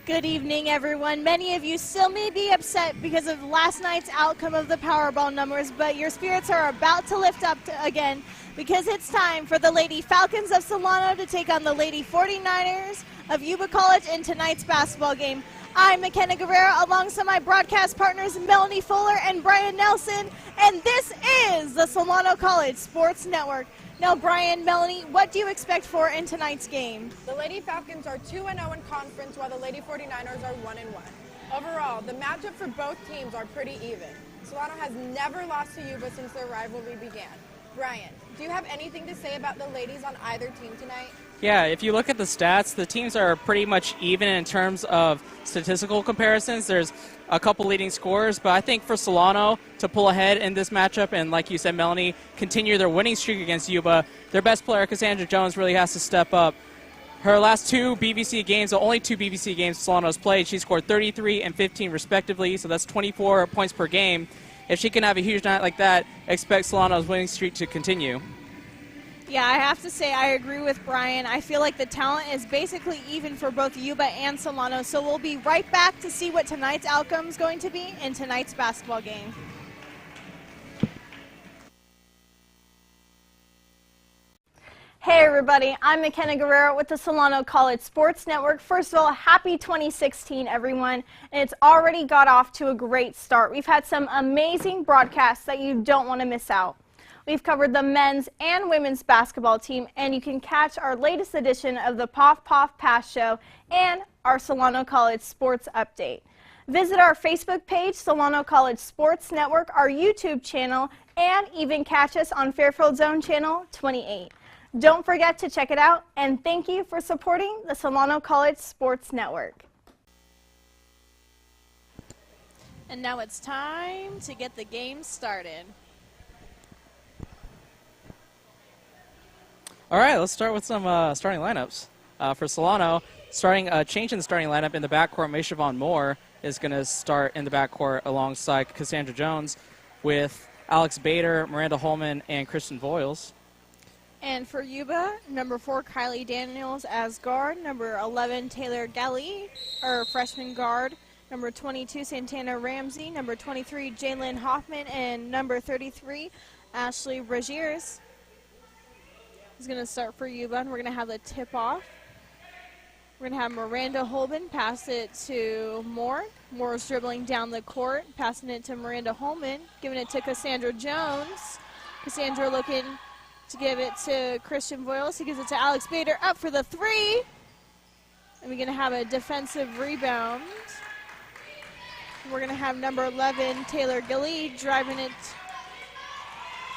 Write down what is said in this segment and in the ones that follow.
Good evening, everyone. Many of you still may be upset because of last night's outcome of the Powerball numbers, but your spirits are about to lift up again because it's time for the Lady Falcons of Solano to take on the Lady 49ers of Yuba College in tonight's basketball game. I'm McKenna Guerrero alongside my broadcast partners Melanie Fuller and Brian Nelson, and this is the Solano College Sports Network. Now, Brian, Melanie, what do you expect for in tonight's game? The Lady Falcons are 2-0 in conference, while the Lady 49ers are 1-1. Overall, the matchup for both teams are pretty even. Solano has never lost to Yuba since their rivalry began. Brian, do you have anything to say about the ladies on either team tonight? Yeah, if you look at the stats, the teams are pretty much even in terms of statistical comparisons. There's a couple leading scorers, but I think for Solano to pull ahead in this matchup and, like you said, Melanie, continue their winning streak against Yuba, their best player, Cassandra Jones, really has to step up. Her last two BVC games, the only two BVC games Solano's played, she scored 33 and 15 respectively, so that's 24 points per game. If she can have a huge night like that, expect Solano's winning streak to continue. Yeah, I have to say I agree with Brian. I feel like the talent is basically even for both Yuba and Solano, so we'll be right back to see what tonight's outcome is going to be in tonight's basketball game. Hey everybody, I'm McKenna Guerrero with the Solano College Sports Network. First of all, happy 2016 everyone, and it's already got off to a great start. We've had some amazing broadcasts that you don't want to miss out. We've covered the men's and women's basketball team, and you can catch our latest edition of the Poff Poff Pass Show and our Solano College Sports Update. Visit our Facebook page, Solano College Sports Network, our YouTube channel, and even catch us on Fairfield Zone Channel 28. Don't forget to check it out, and thank you for supporting the Solano College Sports Network. And now it's time to get the game started. All right, let's start with some starting lineups. For Solano, change in the starting lineup in the backcourt, Maishavon Moore is going to start in the backcourt alongside Cassandra Jones with Alex Bader, Miranda Holman, and Kristen Voiles. And for Yuba, number 4, Kylie Daniels as guard, number 11, Taylor Gelly, freshman guard, number 22, Santana Ramsey, number 23, Jalen Hoffman, and number 33, Ashley Regiers is going to start for Yuba, and we're going to have the tip-off. We're going to have Miranda Holman pass it to Moore. Moore's dribbling down the court, passing it to Miranda Holman, giving it to Cassandra Jones. Cassandra looking to give it to Christian Voiles. He gives it to Alex Bader, up for the three. And we're going to have a defensive rebound. We're going to have number 11, Taylor Gilly, driving it.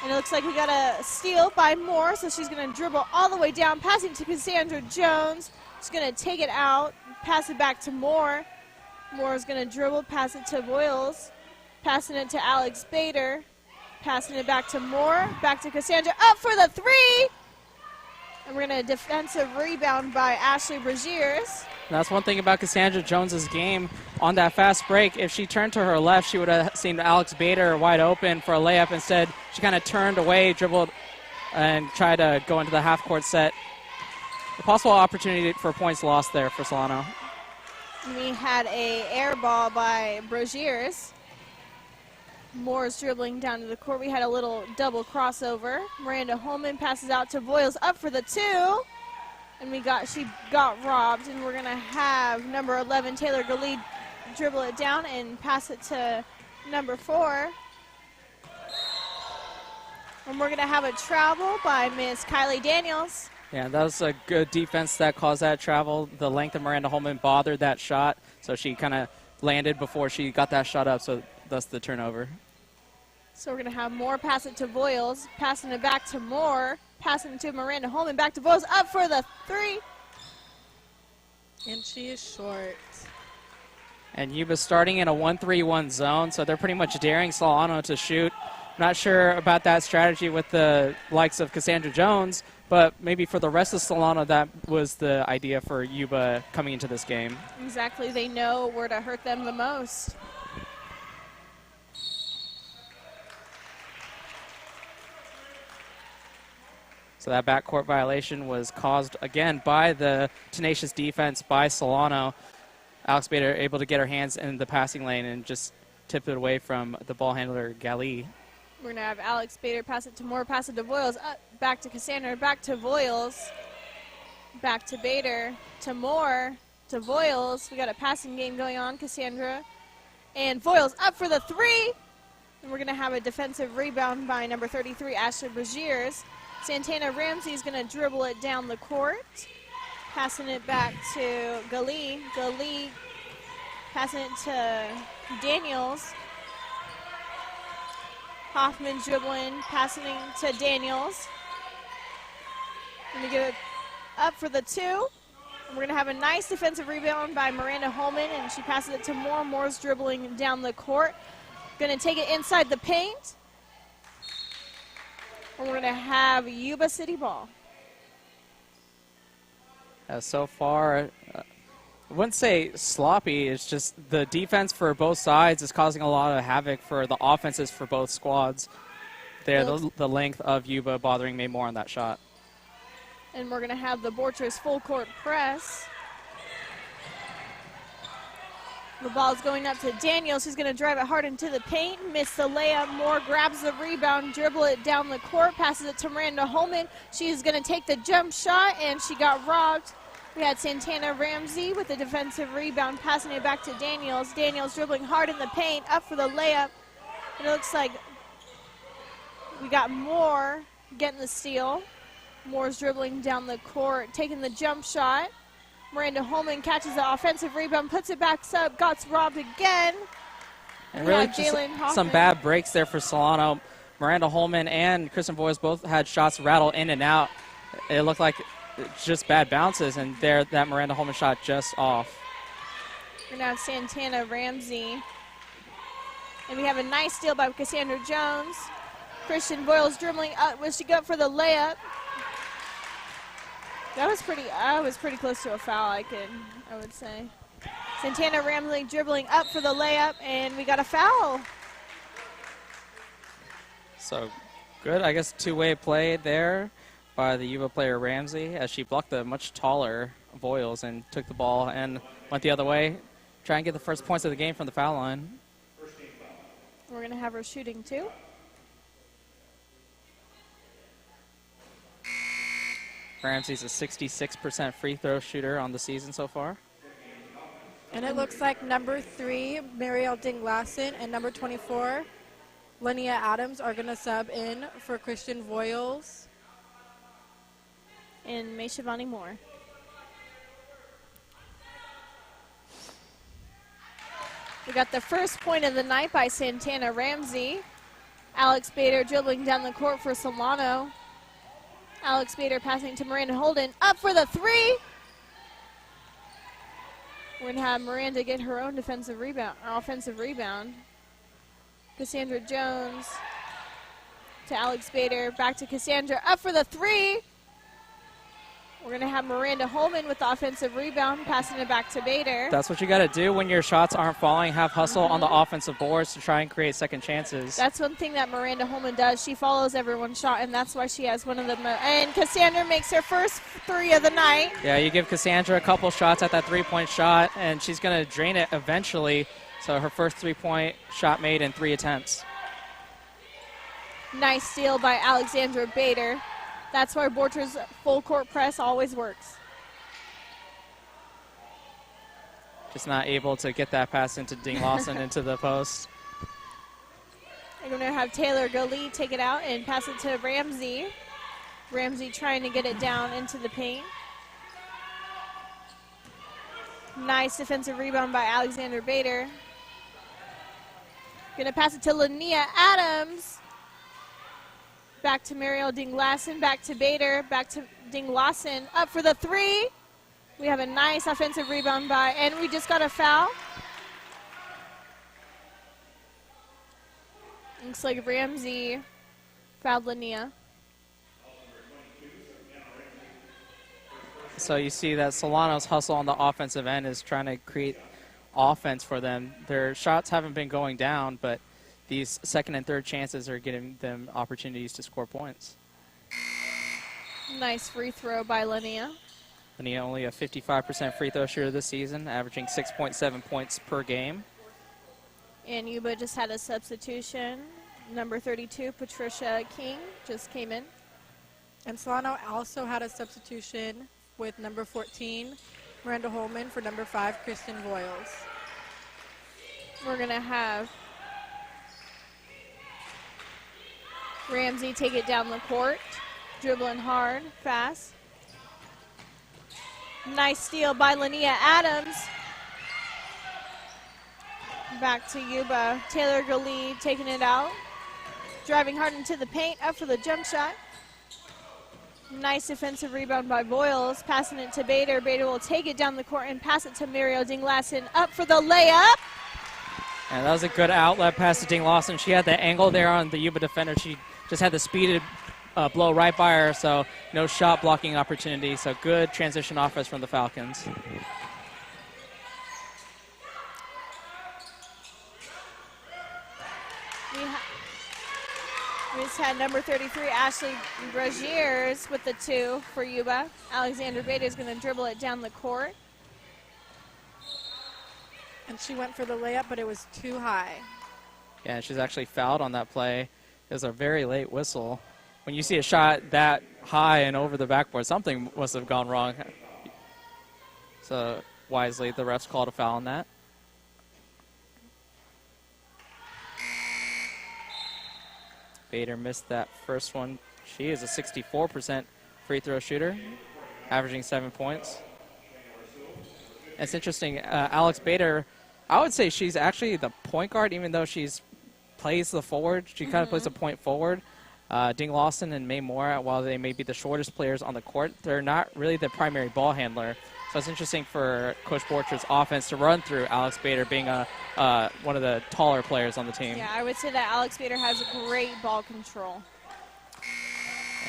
And it looks like we got a steal by Moore, so she's going to dribble all the way down, passing to Cassandra Jones. She's going to take it out, pass it back to Moore. Moore's going to dribble, pass it to Voiles, passing it to Alex Bader, passing it back to Moore, back to Cassandra, up for the three. And we're going to defensive rebound by Ashley Regiers. That's one thing about Cassandra Jones's game. On that fast break, if she turned to her left, she would have seen Alex Bader wide open for a layup. Instead, she kind of turned away, dribbled, and tried to go into the half-court set. A possible opportunity for points lost there for Solano. We had a air ball by Regiers. Moore's dribbling down to the court. We had a little double crossover. Miranda Holman passes out to Voiles, up for the two. And she got robbed, and we're going to have number 11, Taylor Galid, dribble it down and pass it to number 4. And we're going to have a travel by Miss Kylie Daniels. Yeah, that was a good defense that caused that travel. The length of Miranda Holman bothered that shot, so she kind of landed before she got that shot up, so thus the turnover. So we're going to have Moore pass it to Voiles, passing it back to Moore, passing it to Miranda Holman, back to Voiles, up for the three. And she is short. And Yuba starting in a 1-3-1 zone, so they're pretty much daring Solano to shoot. Not sure about that strategy with the likes of Cassandra Jones, but maybe for the rest of Solano, that was the idea for Yuba coming into this game. Exactly. They know where to hurt them the most. So that backcourt violation was caused, again, by the tenacious defense by Solano. Alex Bader able to get her hands in the passing lane and just tip it away from the ball handler, Gali. We're going to have Alex Bader pass it to Moore, pass it to Voiles, back to Cassandra, back to Voiles, back to Bader, to Moore, to Voiles. We got a passing game going on, Cassandra. And Voiles up for the three. And we're going to have a defensive rebound by number 33, Ashley Braziers. Santana Ramsey is going to dribble it down the court. Passing it back to Gali. Gali passing it to Daniels. Hoffman dribbling, passing it to Daniels. Going to get it up for the two. And we're going to have a nice defensive rebound by Miranda Holman, and she passes it to Moore. Moore's dribbling down the court. Going to take it inside the paint. And we're going to have Yuba City ball. So far, I wouldn't say sloppy. It's just the defense for both sides is causing a lot of havoc for the offenses for both squads. There, the length of Yuba bothering me more on that shot. And we're going to have the Borchers full court press. The ball's going up to Daniels, who's going to drive it hard into the paint. Miss the layup. Moore grabs the rebound, dribble it down the court, passes it to Miranda Holman. She's going to take the jump shot, and she got robbed. We had Santana Ramsey with the defensive rebound, passing it back to Daniels. Daniels dribbling hard in the paint, up for the layup. And it looks like we got Moore getting the steal. Moore's dribbling down the court, taking the jump shot. Miranda Holman catches the offensive rebound, puts it back up, got robbed again. And really just some bad breaks there for Solano. Miranda Holman and Kristen Voiles both had shots rattle in and out. It looked like just bad bounces, and there that Miranda Holman shot just off. We're going to have Santana Ramsey. And we have a nice steal by Cassandra Jones. Kristen Voiles dribbling up. Was she good for the layup? That was pretty close to a foul, I would say. Santana Ramsey dribbling up for the layup, and we got a foul. So good, I guess, two-way play there by the Yuba player Ramsey as she blocked the much taller Voiles and took the ball and went the other way, try and get the first points of the game from the foul line. We're going to have her shooting too. Ramsey's a 66% free throw shooter on the season so far. And it looks like number 3, Mariel Dinglassen, and number 24, Linnea Adams, are going to sub in for Christian Voiles. And Mayshavani Moore. We got the first point of the night by Santana Ramsey. Alex Bader dribbling down the court for Solano. Alex Bader passing to Miranda Holden. Up for the three. We're going to have Miranda get her own offensive rebound. Cassandra Jones to Alex Bader. Back to Cassandra. Up for the three. We're going to have Miranda Holman with the offensive rebound, passing it back to Bader. That's what you got to do when your shots aren't falling. Have hustle on the offensive boards to try and create second chances. That's one thing that Miranda Holman does. She follows everyone's shot, and that's why she has one of the most. And Cassandra makes her first three of the night. Yeah, you give Cassandra a couple shots at that three-point shot, and she's going to drain it eventually. So her first three-point shot made in 3 attempts. Nice steal by Alexandra Bader. That's why Borchers' full court press always works. Just not able to get that pass into Dean Lawson into the post. We're going to have Taylor Gali take it out and pass it to Ramsey. Ramsey trying to get it down into the paint. Nice defensive rebound by Alexander Bader. Going to pass it to Linnea Adams. Back to Mariel Dinglassen, back to Bader, back to Dinglassen. Up for the three. We have a nice offensive rebound by, and we just got a foul. Looks like Ramsey fouled Linnea. So you see that Solano's hustle on the offensive end is trying to create offense for them. Their shots haven't been going down, but these second and third chances are getting them opportunities to score points. Nice free throw by Linnea. Lania only a 55% free throw shooter this season, averaging 6.7 points per game. And Yuba just had a substitution. Number 32, Patricia King, just came in. And Solano also had a substitution with number 14, Miranda Holman, for number 5, Kristen Voiles. We're going to have Ramsey take it down the court, dribbling hard, fast. Nice steal by Lania Adams. Back to Yuba. Taylor Gali taking it out. Driving hard into the paint, up for the jump shot. Nice defensive rebound by Voiles. Passing it to Bader. Bader will take it down the court and pass it to Mario Dinglassen. Up for the layup. And that was a good outlet pass to Ding Lawson. She had the angle there on the Yuba defender. She just had the speeded blow right by her, so no shot blocking opportunity. So good transition offense from the Falcons. We just had number 33, Ashley Braziers, with the 2 for Yuba. Alexander Bader is going to dribble it down the court. And she went for the layup, but it was too high. Yeah, she's actually fouled on that play. It was a very late whistle. When you see a shot that high and over the backboard, something must have gone wrong. So wisely, the refs called a foul on that. Bader missed that first one. She is a 64% free throw shooter, averaging 7 points. It's interesting, Alex Bader, I would say she's actually the point guard, even though she's plays the forward. She kind of plays a point forward. Ding Lawson and May Moore, while they may be the shortest players on the court, they're not really the primary ball handler. So it's interesting for Coach Borchard's offense to run through Alex Bader being one of the taller players on the team. Yeah, I would say that Alex Bader has great ball control.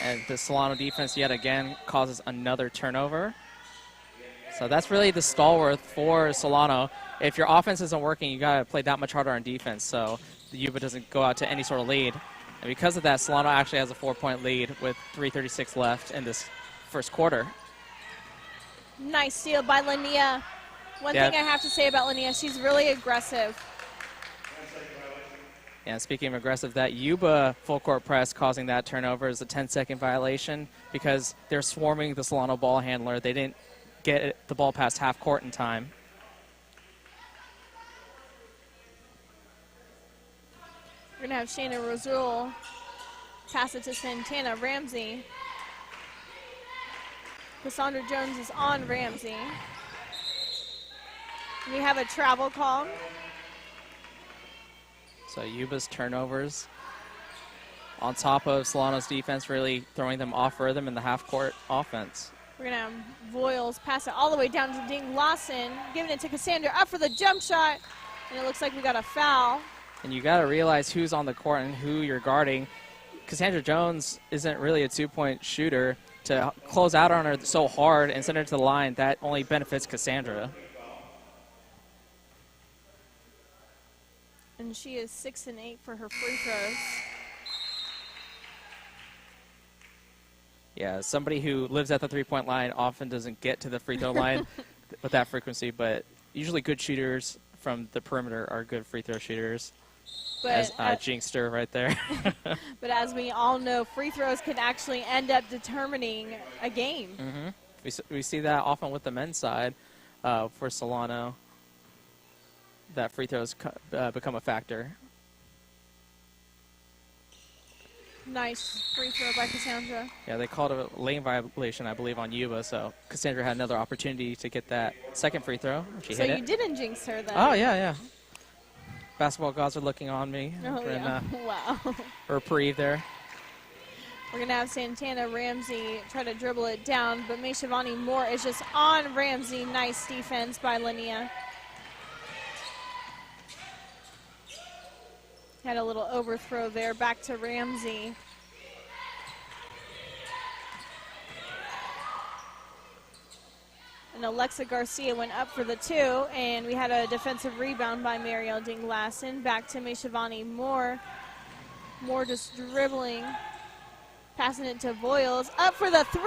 And the Solano defense yet again causes another turnover. So that's really the stalwart for Solano. If your offense isn't working, you got to play that much harder on defense so the Yuba doesn't go out to any sort of lead. And because of that, Solano actually has a 4-point lead with 3:36 left in this first quarter. Nice steal by Lania. One thing I have to say about Lania, she's really aggressive. And speaking of aggressive, that Yuba full court press causing that turnover is a 10-second violation because they're swarming the Solano ball handler. They didn't get the ball past half court in time. We're going to have Shayna Rosul pass it to Santana Ramsey. Cassandra Jones is on Ramsey. We have a travel call. So Yuba's turnovers on top of Solano's defense really throwing them off rhythm in the half-court offense. We're going to have Voiles pass it all the way down to Ding Lawson, giving it to Cassandra, up for the jump shot, and it looks like we got a foul. And you got to realize who's on the court and who you're guarding. Cassandra Jones isn't really a two-point shooter. To close out on her so hard and send her to the line, that only benefits Cassandra. And she is 6 and 8 for her free throws. Yeah, somebody who lives at the three-point line often doesn't get to the free throw line with that frequency, but usually good shooters from the perimeter are good free throw shooters. But as jinxed her right there. But as we all know, free throws can actually end up determining a game. We see that often with the men's side for Solano, that free throws become a factor. Nice free throw by Cassandra. Yeah, they called a lane violation, I believe, on Yuba, so Cassandra had another opportunity to get that second free throw. She hit it. So you didn't jinx her then? Oh, yeah. Basketball gods are looking on me. Oh, yeah. Wow. Reprieve there. We're going to have Santana Ramsey try to dribble it down, but Mayshavani Moore is just on Ramsey. Nice defense by Lania. Had a little overthrow there, back to Ramsey. And Alexa Garcia went up for the 2, and we had a defensive rebound by Mariel Dinglassen. Back to Mayshavani Moore. Moore just dribbling, passing it to Voiles. Up for the 3,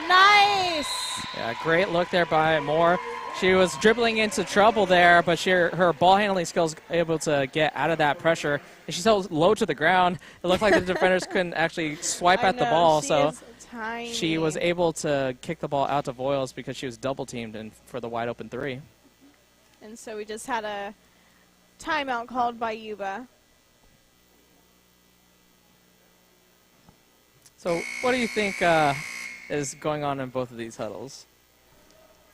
Nice. Yeah, great look there by Moore. She was dribbling into trouble there, but her ball handling skills able to get out of that pressure. And she's held low to the ground. It looked like the defenders couldn't actually swipe at the ball, so she was able to kick the ball out to Voiles because she was double teamed and for the wide open three. And so we just had a timeout called by Yuba. So what do you think is going on in both of these huddles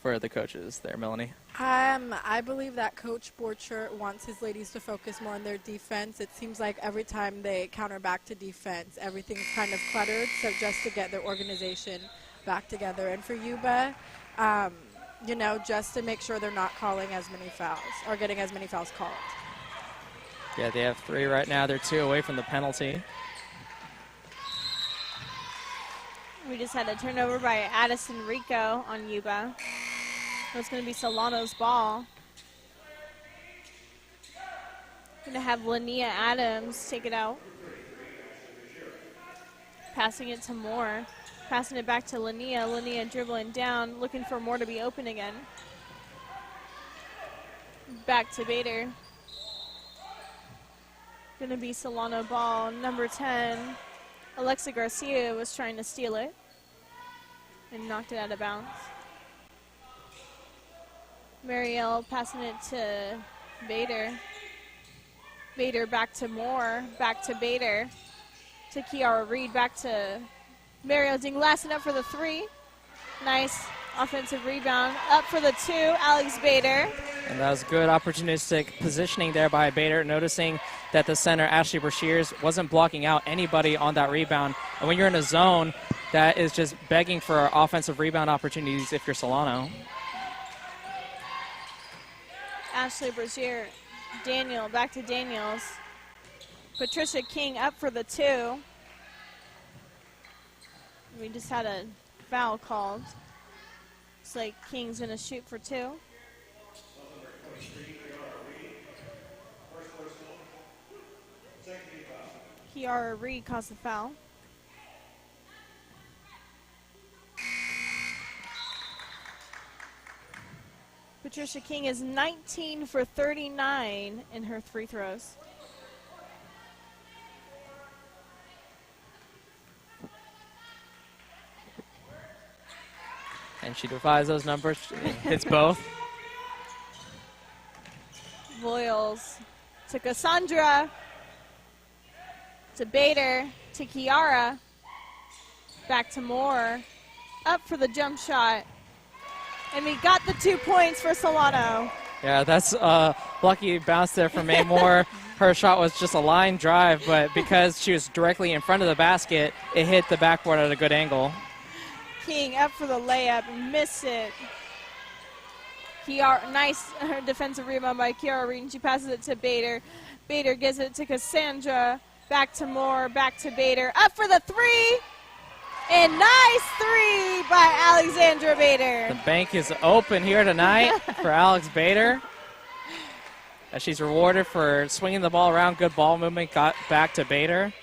for the coaches there, Melanie? I believe that Coach Borchert wants his ladies to focus more on their defense. It seems like every time they counter back to defense, everything's kind of cluttered. So just to get their organization back together. And for Yuba, you know, just to make sure they're not calling as many fouls or getting as many fouls called. Yeah, they have 3 right now. They're 2 away from the penalty. We just had a turnover by Addison Rico on Yuba. It's going to be Solano's ball. Going to have Linnea Adams take it out. Passing it to Moore. Passing it back to Linnea. Linnea dribbling down, looking for Moore to be open again. Back to Bader. Going to be Solano ball. Number 10. Alexa Garcia was trying to steal it and knocked it out of bounds. Marielle passing it to Bader. Bader back to Moore, back to Bader, to Kiara Reed, back to Marielle Dinglassen up for the 3. Nice offensive rebound. Up for the 2, Alex Bader. And that was good opportunistic positioning there by Bader, noticing that the center, Ashley Brashears, wasn't blocking out anybody on that rebound. And when you're in a zone, that is just begging for offensive rebound opportunities if you're Solano. Ashley Brashear, Daniel, back to Daniels. Patricia King up for the 2. We just had a foul called. Looks like King's going to shoot for 2. Kiara Reed caused the foul. Patricia King is 19 for 39 in her free throws. And she defies those numbers. Hits both. Voiles to Cassandra, to Bader, to Kiara, back to Moore, up for the jump shot. And we got the 2 points for Solano. Yeah, that's a lucky bounce there from May Moore. Her shot was just a line drive, but because she was directly in front of the basket, it hit the backboard at a good angle. King up for the layup, missed it. Kiara, nice defensive rebound by Kiara Reed, and she passes it to Bader. Bader gives it to Cassandra, back to Moore, back to Bader, up for the 3. And nice 3 by Alexandra Bader. The bank is open here tonight for Alex Bader. As she's rewarded for swinging the ball around, good ball movement, got back to Bader.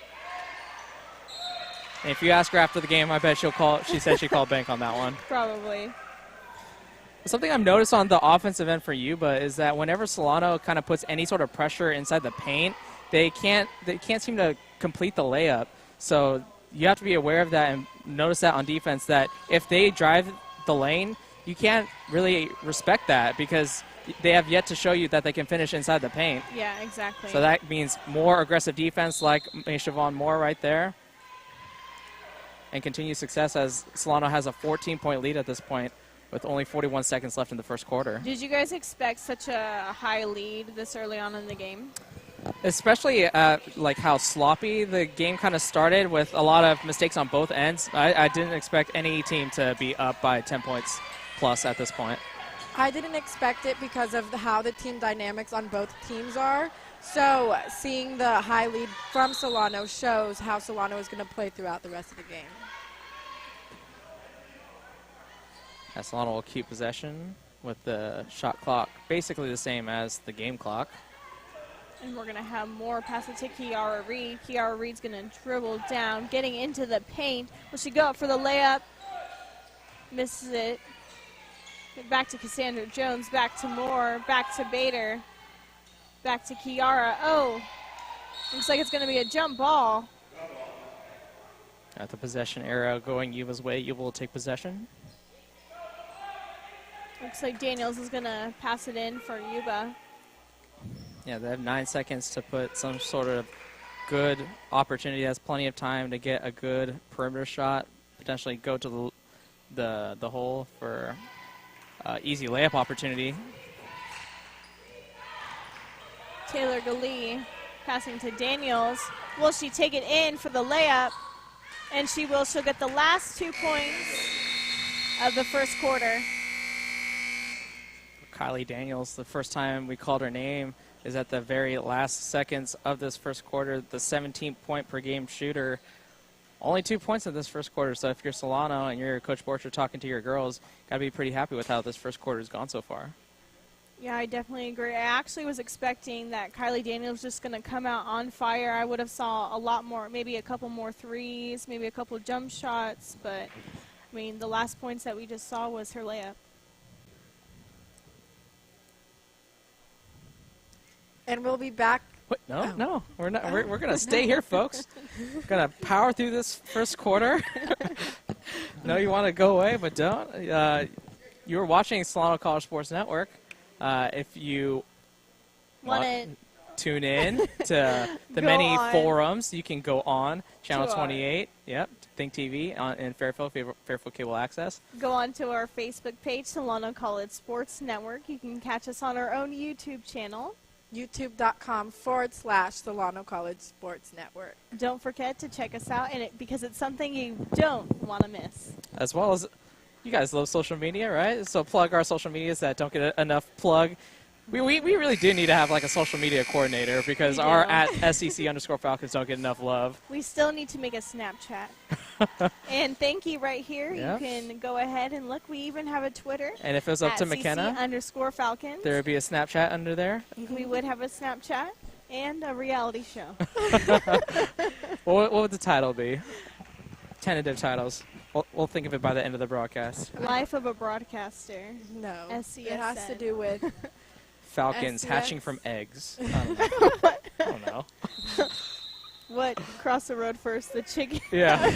And if you ask her after the game, I bet she said she called bank on that one. Probably. Something I've noticed on the offensive end for Yuba is that whenever Solano kind of puts any sort of pressure inside the paint, they can't seem to complete the layup. So you have to be aware of that and notice that on defense, that if they drive the lane, you can't really respect that because they have yet to show you that they can finish inside the paint. Yeah, exactly. So that means more aggressive defense like Siobhan Moore right there. And continued success as Solano has a 14-point lead at this point with only 41 seconds left in the first quarter. Did you guys expect such a high lead this early on in the game? Especially like how sloppy the game kind of started with a lot of mistakes on both ends. I didn't expect any team to be up by 10 points plus at this point. I didn't expect it because of how the team dynamics on both teams are. So seeing the high lead from Solano shows how Solano is going to play throughout the rest of the game. As Solano will keep possession with the shot clock basically the same as the game clock. And we're going to have more pass it to Kiara Reed. Kiara Reed's going to dribble down, getting into the paint. Will she go up for the layup? Misses it. Back to Cassandra Jones, back to Moore, back to Bader, back to Kiara. Oh, looks like it's going to be a jump ball. At the possession arrow going Yuba's way, Yuba will take possession. Looks like Daniels is going to pass it in for Yuba. Yeah, they have 9 seconds to put some sort of good opportunity. Has plenty of time to get a good perimeter shot, potentially go to the hole for easy layup opportunity. Taylor Galli passing to Daniels. Will she take it in for the layup? And she will. She'll get the last 2 points of the first quarter. Kylie Daniels, the first time we called her name is at the very last seconds of this first quarter. The 17-point per game shooter. Only 2 points in this first quarter, so if you're Solano and you're Coach Borcher talking to your girls, got to be pretty happy with how this first quarter has gone so far. Yeah, I definitely agree. I actually was expecting that Kylie Daniels was just going to come out on fire. I would have saw a lot more, maybe a couple more threes, maybe a couple jump shots, but, I mean, the last points that we just saw was her layup. And we'll be back. What? No, we're not. We're going to stay here, folks. We're going to power through this first quarter. No, you want to go away, but don't. You were watching Solano College Sports Network. If you want to tune in to the many forums, you can go on Channel 28. Yep, Think TV in Fairfield Cable Access. Go on to our Facebook page, Solano College Sports Network. You can catch us on our own YouTube channel. YouTube.com/Solano College Sports Network. Don't forget to check us out, because it's something you don't want to miss. As well as, you guys love social media, right? So plug our social medias that don't get enough plug. We really do need to have like a social media coordinator because our at SCC_Falcons don't get enough love. We still need to make a Snapchat. And thank you right here. Yep. You can go ahead and look. We even have a Twitter. And if it was up to McKenna, _Falcons. There would be a Snapchat under there. We would have a Snapchat and a reality show. What would the title be? Tentative titles. We'll think of it by the end of the broadcast. Life of a broadcaster. No. SCSN. It has to do with Falcons SCS. hatching from eggs. I don't know. What? Cross the road first, the chicken? Yeah.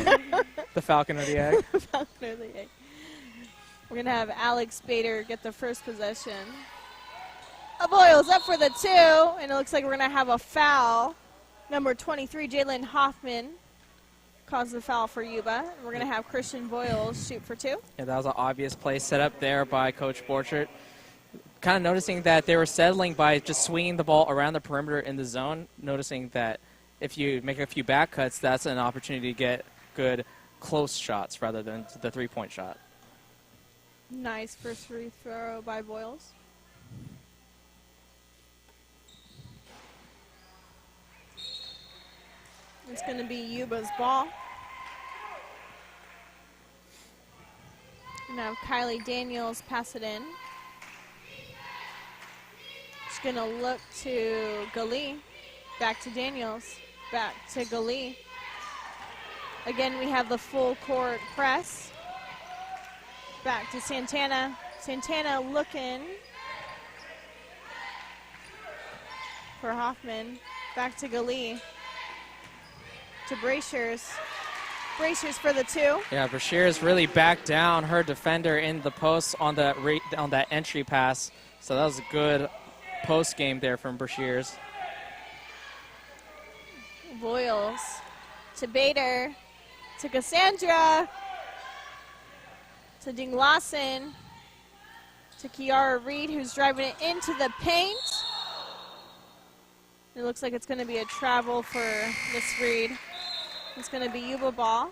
The falcon or the egg. Falcon or the egg. We're going to have Alex Bader get the first possession. Boyle's up for the 2, and it looks like we're going to have a foul. Number 23, Jalen Hoffman, caused the foul for Yuba. We're going to have Christian Boyles shoot for 2. Yeah, that was an obvious play set up there by Coach Borchert. Kind of noticing that they were settling by just swinging the ball around the perimeter in the zone, noticing that if you make a few back cuts, that's an opportunity to get good close shots rather than the three-point shot. Nice first free throw by Boyles. It's going to be Yuba's ball. And now Kylie Daniels pass it in. She's going to look to Galli. Back to Daniels. Back to Galli. Again, we have the full court press. Back to Santana. Santana looking for Hoffman. Back to Galli. To Brashiers. Brashiers for the 2. Yeah, Brashiers really backed down her defender in the post on that entry pass. So that was a good post game there from Brashiers. Boyles to Bader. To Cassandra. To Ding Lawson. To Kiara Reed, who's driving it into the paint. It looks like it's going to be a travel for Miss Reed. It's going to be Yuba ball.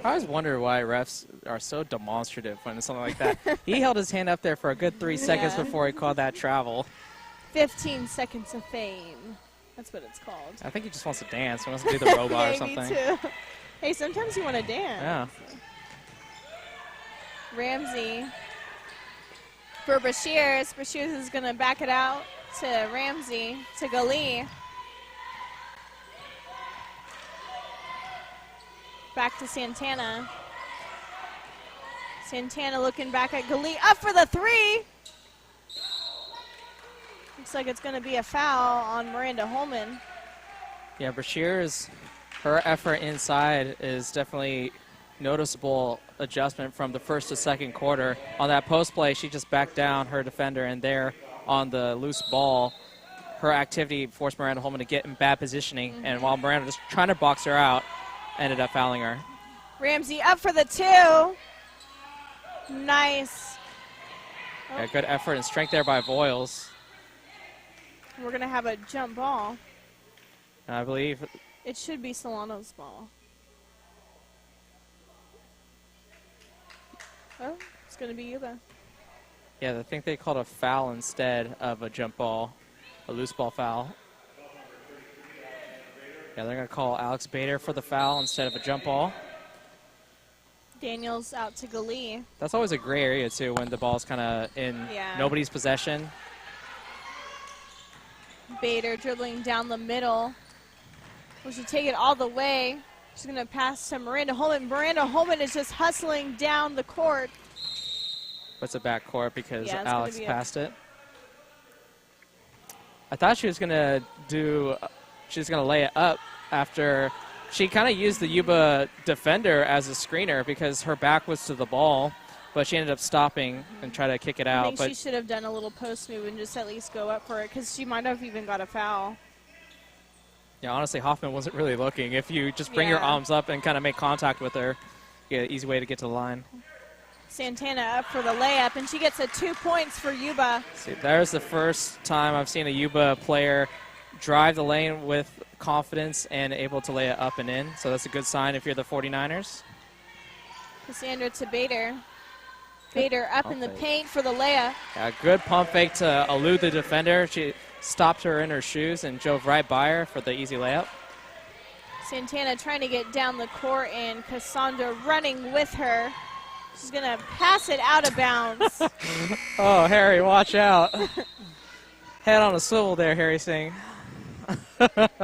I always wonder why refs are so demonstrative when it's something like that. He held his hand up there for a good 3 seconds before he called that travel. 15 seconds of fame. That's what it's called. I think he just wants to dance. He wants to do the robot or something. Me too. Hey, sometimes you want to dance. Yeah. Ramsey for Brashiers. Brashiers is going to back it out to Ramsey, to Galli. Back to Santana. Santana looking back at Gali. Up for the three. Looks like it's going to be a foul on Miranda Holman. Yeah, Brashear's, her effort inside is definitely noticeable adjustment from the first to second quarter. On that post play, she just backed down her defender, and there on the loose ball, her activity forced Miranda Holman to get in bad positioning, and while Miranda was trying to box her out, ended up fouling her. Ramsey up for the two. Nice. Yeah, good effort and strength there by Voiles. We're going to have a jump ball. And I believe It should be Solano's ball. Oh, it's going to be Yuba. yeah, I think they called a foul instead of a jump ball, a loose ball foul. Yeah, they're going to call Alex Bader for the foul instead of a jump ball. Daniels out to Gali. That's always a gray area, too, when the ball's kind of in nobody's possession. Bader dribbling down the middle. We should take it all the way. She's going to pass to Miranda Holman. Miranda Holman is just hustling down the court. It's a back court because Yeah, Alex passed it. I thought she was going to lay it up after she kind of used the Yuba defender as a screener because her back was to the ball, but she ended up stopping and tried to kick it out. I think she should have done a little post move and just at least go up for it because she might have even got a foul. Yeah, honestly, Hoffman wasn't really looking. If you just bring your arms up and kind of make contact with her, you get an easy way to get to the line. Santana up for the layup, and she gets a 2 points for Yuba. See, there's the first time I've seen a Yuba player drive the lane with confidence and able to lay it up and in. So that's a good sign if you're the 49ers. Cassandra to Bader. Bader up in the paint for the layup. Yeah, good pump fake to elude the defender. She stopped her in her shoes and drove right by her for the easy layup. Santana trying to get down the court, and Cassandra running with her. She's going to pass it out of bounds. Oh, Harry, watch out. Head on a swivel there, Harry Singh. That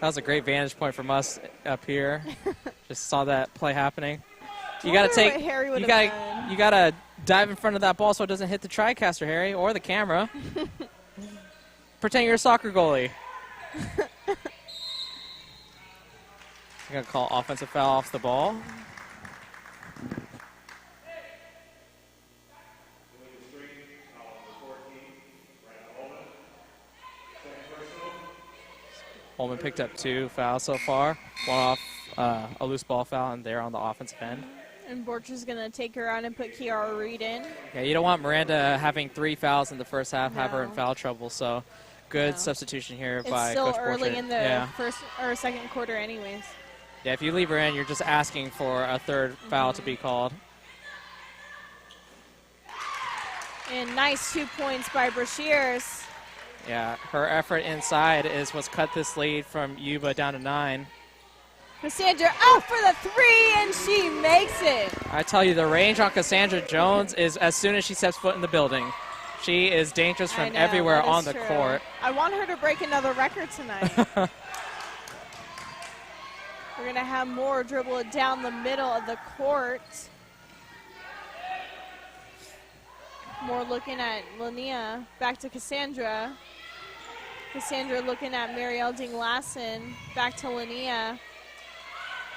was a great vantage point from us up here. Just saw that play happening. You gotta you gotta dive in front of that ball so it doesn't hit the TriCaster, Harry, or the camera. Pretend you're a soccer goalie. You're gonna call offensive foul off the ball. Holman picked up 2 fouls so far. One off a loose ball foul, and they're on the offensive end. And Borcher's going to take her out and put Kiara Reed in. Yeah, you don't want Miranda having 3 fouls in the first half, have her in foul trouble. So good substitution here by Coach Borcher. It's still early in the first or second quarter anyways. Yeah, if you leave her in, you're just asking for a third foul to be called. And nice 2 points by Brashears. Yeah, her effort inside is what's cut this lead from Yuba down to 9. Cassandra out for the 3, and she makes it. I tell you, the range on Cassandra Jones is as soon as she steps foot in the building. She is dangerous from everywhere on the court. I want her to break another record tonight. We're going to have more dribble it down the middle of the court. More looking at Linnea. Back to Cassandra. Cassandra looking at Marielle Ding-Lassen. Back to Linnea.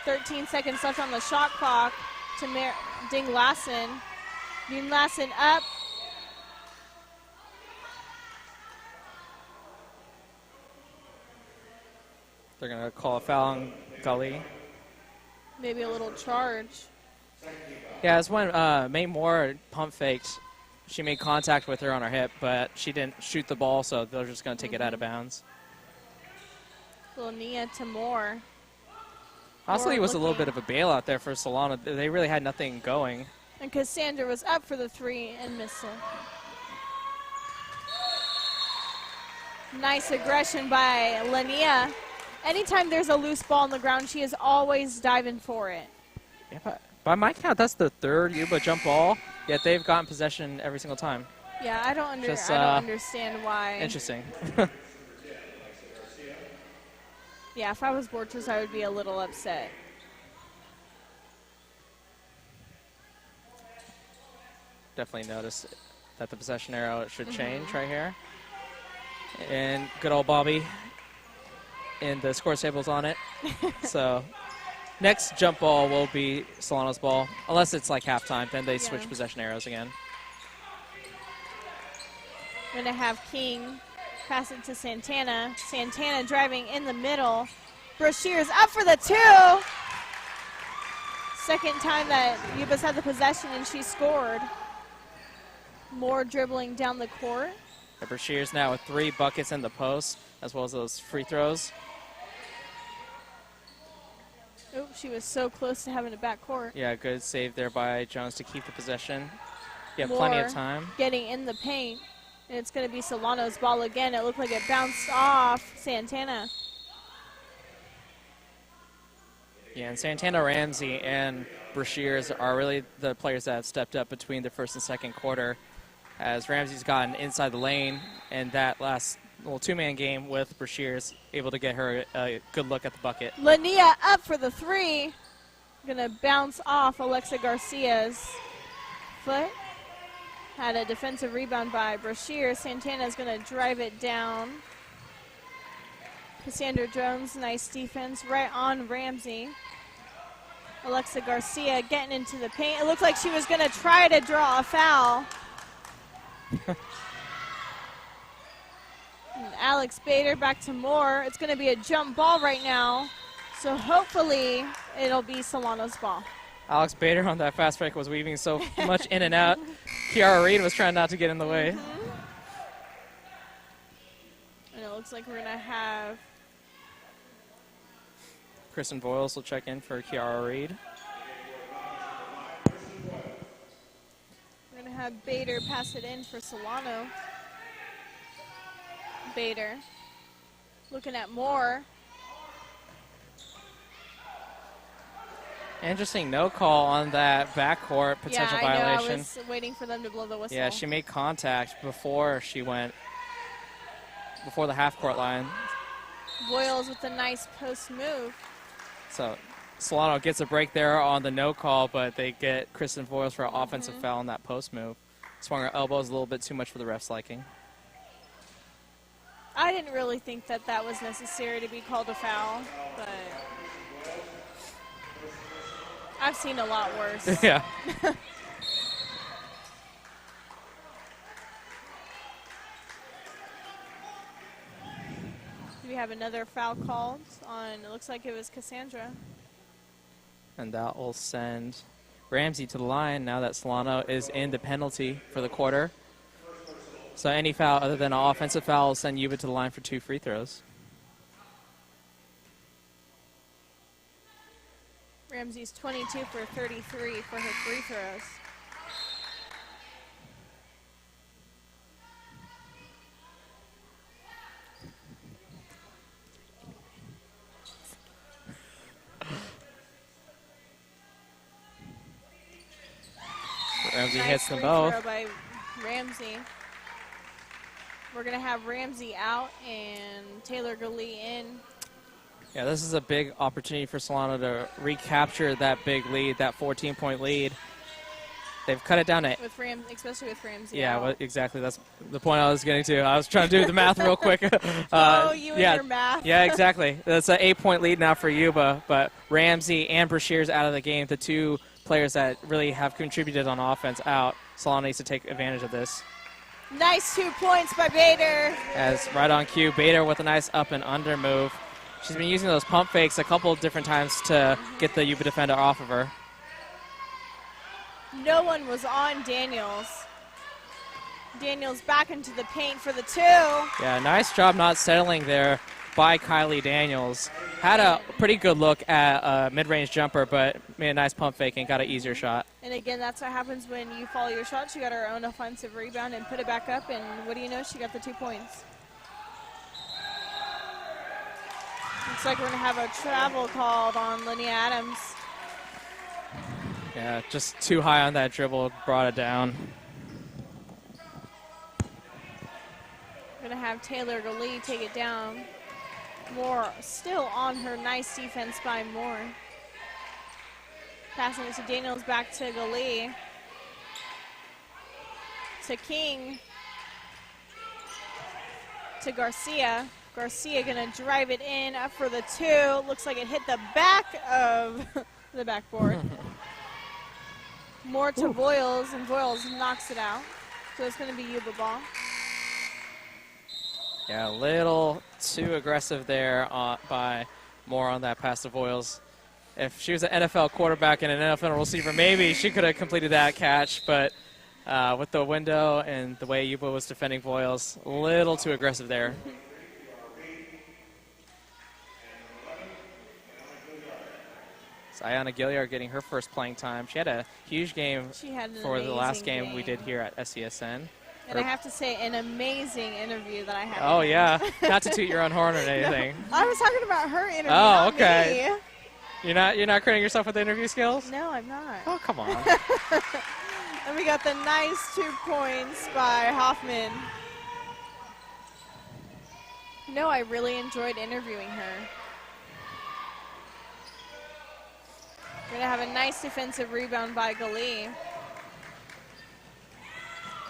13 seconds left on the shot clock to Ding-Lassen. Ding-Lassen up. They're going to call a foul on Gully. Maybe a little charge. Yeah, it's when May Moore pump faked. She made contact with her on her hip, but she didn't shoot the ball, so they're just going to take it out of bounds. Linnea to Moore. Honestly, it was a little bit of a bailout there for Solano. They really had nothing going. And Cassandra was up for the 3 and missed it. Nice aggression by Linnea. Anytime there's a loose ball on the ground, she is always diving for it. Yeah, but by my count, that's the 3rd Yuba jump ball, yet they've gotten possession every single time. Yeah, I don't understand why. Interesting. Yeah, if I was Borchers, I would be a little upset. Definitely notice that the possession arrow should change right here. And good old Bobby and the score table's on it. So next jump ball will be Solano's ball. Unless it's like halftime, then they switch possession arrows again. Going to have King pass it to Santana. Santana driving in the middle. Brashear's up for the 2. Second time that Yuba's had the possession and she scored. More dribbling down the court. Brashear's now with 3 buckets in the post, as well as those free throws. Oh, she was so close to having a back court. Yeah, good save there by Jones to keep the possession. You have plenty of time. Getting in the paint. And it's going to be Solano's ball again. It looked like it bounced off Santana. Yeah, and Santana, Ramsey, and Brashears are really the players that have stepped up between the first and second quarter, as Ramsey's gotten inside the lane, and that last little 2-man game with Brashears able to get her a good look at the bucket. Lania up for the 3. Going to bounce off Alexa Garcia's foot. Had a defensive rebound by Brashear. Santana's going to drive it down. Cassandra Jones, nice defense right on Ramsey. Alexa Garcia getting into the paint. It looked like she was going to try to draw a foul. And Alex Bader back to Moore. It's going to be a jump ball right now. So hopefully it'll be Solano's ball. Alex Bader on that fast break was weaving so much in and out. Kiara Reed was trying not to get in the way. And it looks like we're going to have Kristen Voiles will check in for Kiara Reed. We're going to have Bader pass it in for Solano. Bader looking at Moore. Interesting no call on that backcourt potential violation. I was waiting for them to blow the whistle. Yeah, she made contact before she went, before the half-court line. Voiles with a nice post move. So Solano gets a break there on the no call, but they get Kristen Voiles for an offensive foul on that post move. Swung her elbows a little bit too much for the ref's liking. I didn't really think that that was necessary to be called a foul, but I've seen a lot worse. Yeah. Do we have another foul called on, it looks like it was Cassandra. And that will send Ramsey to the line now that Solano is in the penalty for the quarter. So any foul other than an offensive foul will send Yuba to the line for 2 free throws. Ramsey's 22 for 33 for her free throws. Ramsey Nice hits them free both. throw by Ramsey. We're going to have Ramsey out and Taylor Gully in. Yeah, this is a big opportunity for Solano to recapture that big lead, that 14-point lead. They've cut it down to... Especially with Ramsey Yeah, out. well, exactly. That's the point I was getting to. I was trying to do the math real quick. You and your math. Yeah, exactly. That's an 8-point lead now for Yuba, but Ramsey and Brashear's out of the game, the 2 players that really have contributed on offense out. Solano needs to take advantage of this. Nice 2 points by Bader. As right on cue, Bader with a nice up and under move. She's been using those pump fakes a couple of different times to get the Yuba defender off of her. No one was on Daniels. Daniels back into the paint for the 2. Yeah, nice job not settling there by Kylie Daniels. Had a pretty good look at a mid-range jumper, but made a nice pump fake and got an easier shot. And again, that's what happens when you follow your shot. She got her own offensive rebound and put it back up, and what do you know? She got the 2 points. Looks like we're going to have a travel called on Linnea Adams. Yeah, just too high on that dribble, brought it down. We're going to have Taylor Gully take it down. Moore still on her. Nice defense by Moore. Passing it to Daniels, back to Gali. To King. To Garcia. Garcia gonna drive it in up for the 2. Looks like it hit the back of the backboard. More to Voiles, and Voiles knocks it out. So it's gonna be Yuba ball. Yeah, a little too aggressive there by Moore on that pass to Voiles. If she was an NFL quarterback and an NFL receiver, maybe she could have completed that catch, but with the window and the way Yuba was defending Voiles, a little too aggressive there. Ayana Gilliard getting her first playing time. She had a huge game for the last game we did here at SCSN. And I have to say, an amazing interview that I had. Oh, yeah. Not to toot your own horn or anything. No, I was talking about her interview. Oh, okay. Me. You're not crediting yourself with interview skills? No, I'm not. Oh, come on. And we got the nice 2 points by Hoffman. No, I really enjoyed interviewing her. We're going to have a nice defensive rebound by Gali.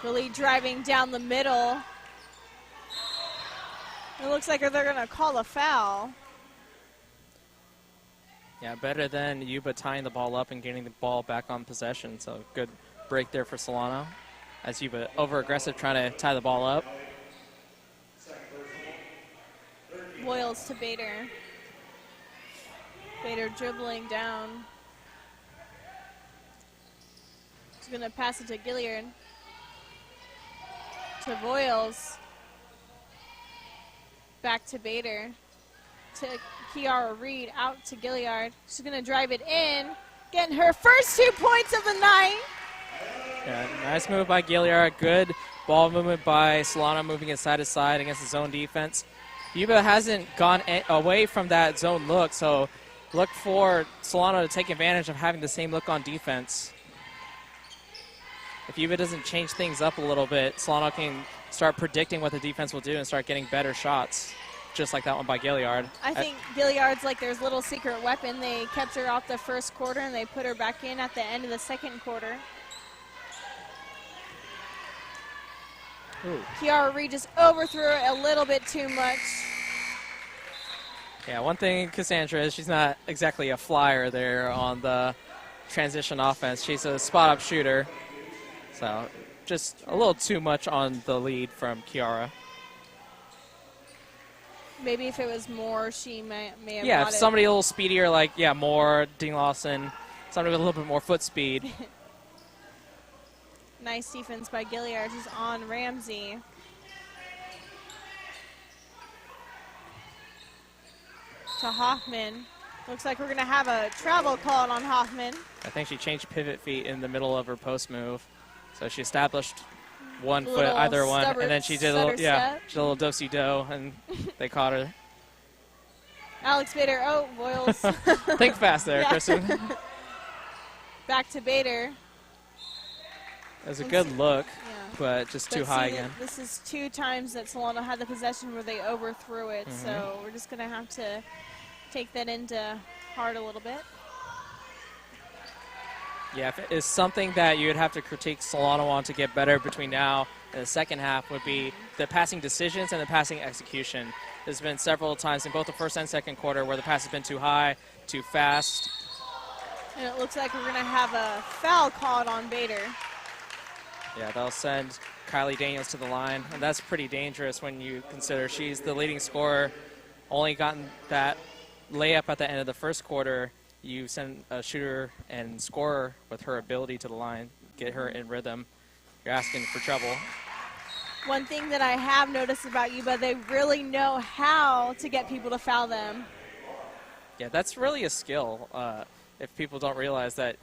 Gali driving down the middle. It looks like they're going to call a foul. Yeah, better than Yuba tying the ball up and getting the ball back on possession. So good break there for Solano. As Yuba over-aggressive trying to tie the ball up. Voiles to Bader. Bader dribbling down. He's going to pass it to Gilliard. To Voiles. Back to Bader. To Kiara Reed, out to Gilliard. She's going to drive it in. Getting her first 2 points of the night. Yeah, nice move by Gilliard. Good ball movement by Solano, moving it side to side against the zone defense. Yuba hasn't gone away from that zone look, so look for Solano to take advantage of having the same look on defense. If Yuba doesn't change things up a little bit, Solano can start predicting what the defense will do and start getting better shots, just like that one by Gilliard. I think Gilliard's like their little secret weapon. They kept her out the first quarter, and they put her back in at the end of the second quarter. Ooh. Kiara Reed just overthrew it a little bit too much. Yeah, one thing Cassandra is, she's not exactly a flyer there on the transition offense. She's a spot-up shooter. So just a little too much on the lead from Kiara. Maybe if it was more, she may have Yeah, got if it. somebody a little speedier, like, yeah, Moore, Dean Lawson, somebody with a little bit more foot speed. Nice defense by Gilliard. She's on Ramsey. To Hoffman. Looks like we're going to have a travel called on Hoffman. I think she changed pivot feet in the middle of her post move. So she established one foot, Little either one, and then she did a little, stutter step. she did a little do-si-do, and they caught her. Alex Bader. Oh, Voiles. Think fast there, Yeah. Kristen. Back to Bader. It was a good look, Yeah. but just too But high see, again. This is 2 times that Solano had the possession where they overthrew it, Mm-hmm. so we're just going to have to take that into heart a little bit. Yeah, if it is something that you would have to critique Solano on to get better between now and the second half would be the passing decisions and the passing execution. There's been several times in both the first and second quarter where the pass has been too high, too fast. And it looks like we're going to have a foul called on Bader. Yeah, they'll send Kylie Daniels to the line, and that's pretty dangerous when you consider she's the leading scorer, only gotten that layup at the end of the first quarter. You send a shooter and scorer with her ability to the line, get her in rhythm. You're asking for trouble. One thing that I have noticed about Yuba, they really know how to get people to foul them. Yeah, that's really a skill. If people don't realize that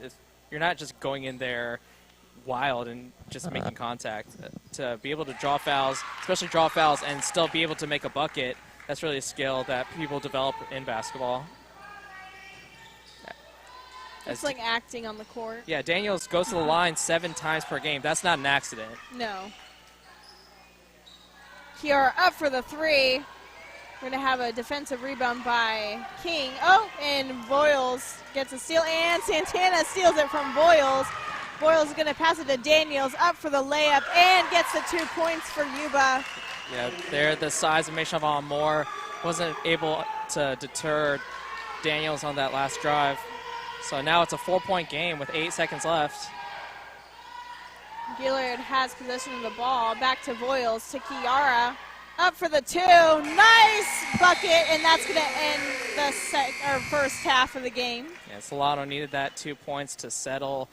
you're not just going in there wild and just making contact. To be able to draw fouls, especially draw fouls, and still be able to make a bucket, that's really a skill that people develop in basketball. It's like acting on the court. Yeah, Daniels goes to the line 7 times per game. That's not an accident. No. Kiara up for the 3. We're going to have a defensive rebound by King. Oh, and Voiles gets a steal, and Santana steals it from Voiles. Voiles is going to pass it to Daniels, up for the layup, and gets the 2 points for Yuba. Yeah, there the size of Meshavan Moore wasn't able to deter Daniels on that last drive. So now it's a 4-point game with 8 seconds left. Gillard has possession of the ball. Back to Voiles, to Kiara. Up for the 2. Nice bucket, and that's going to end the first half of the game. Yeah, Solano needed that 2 points to settle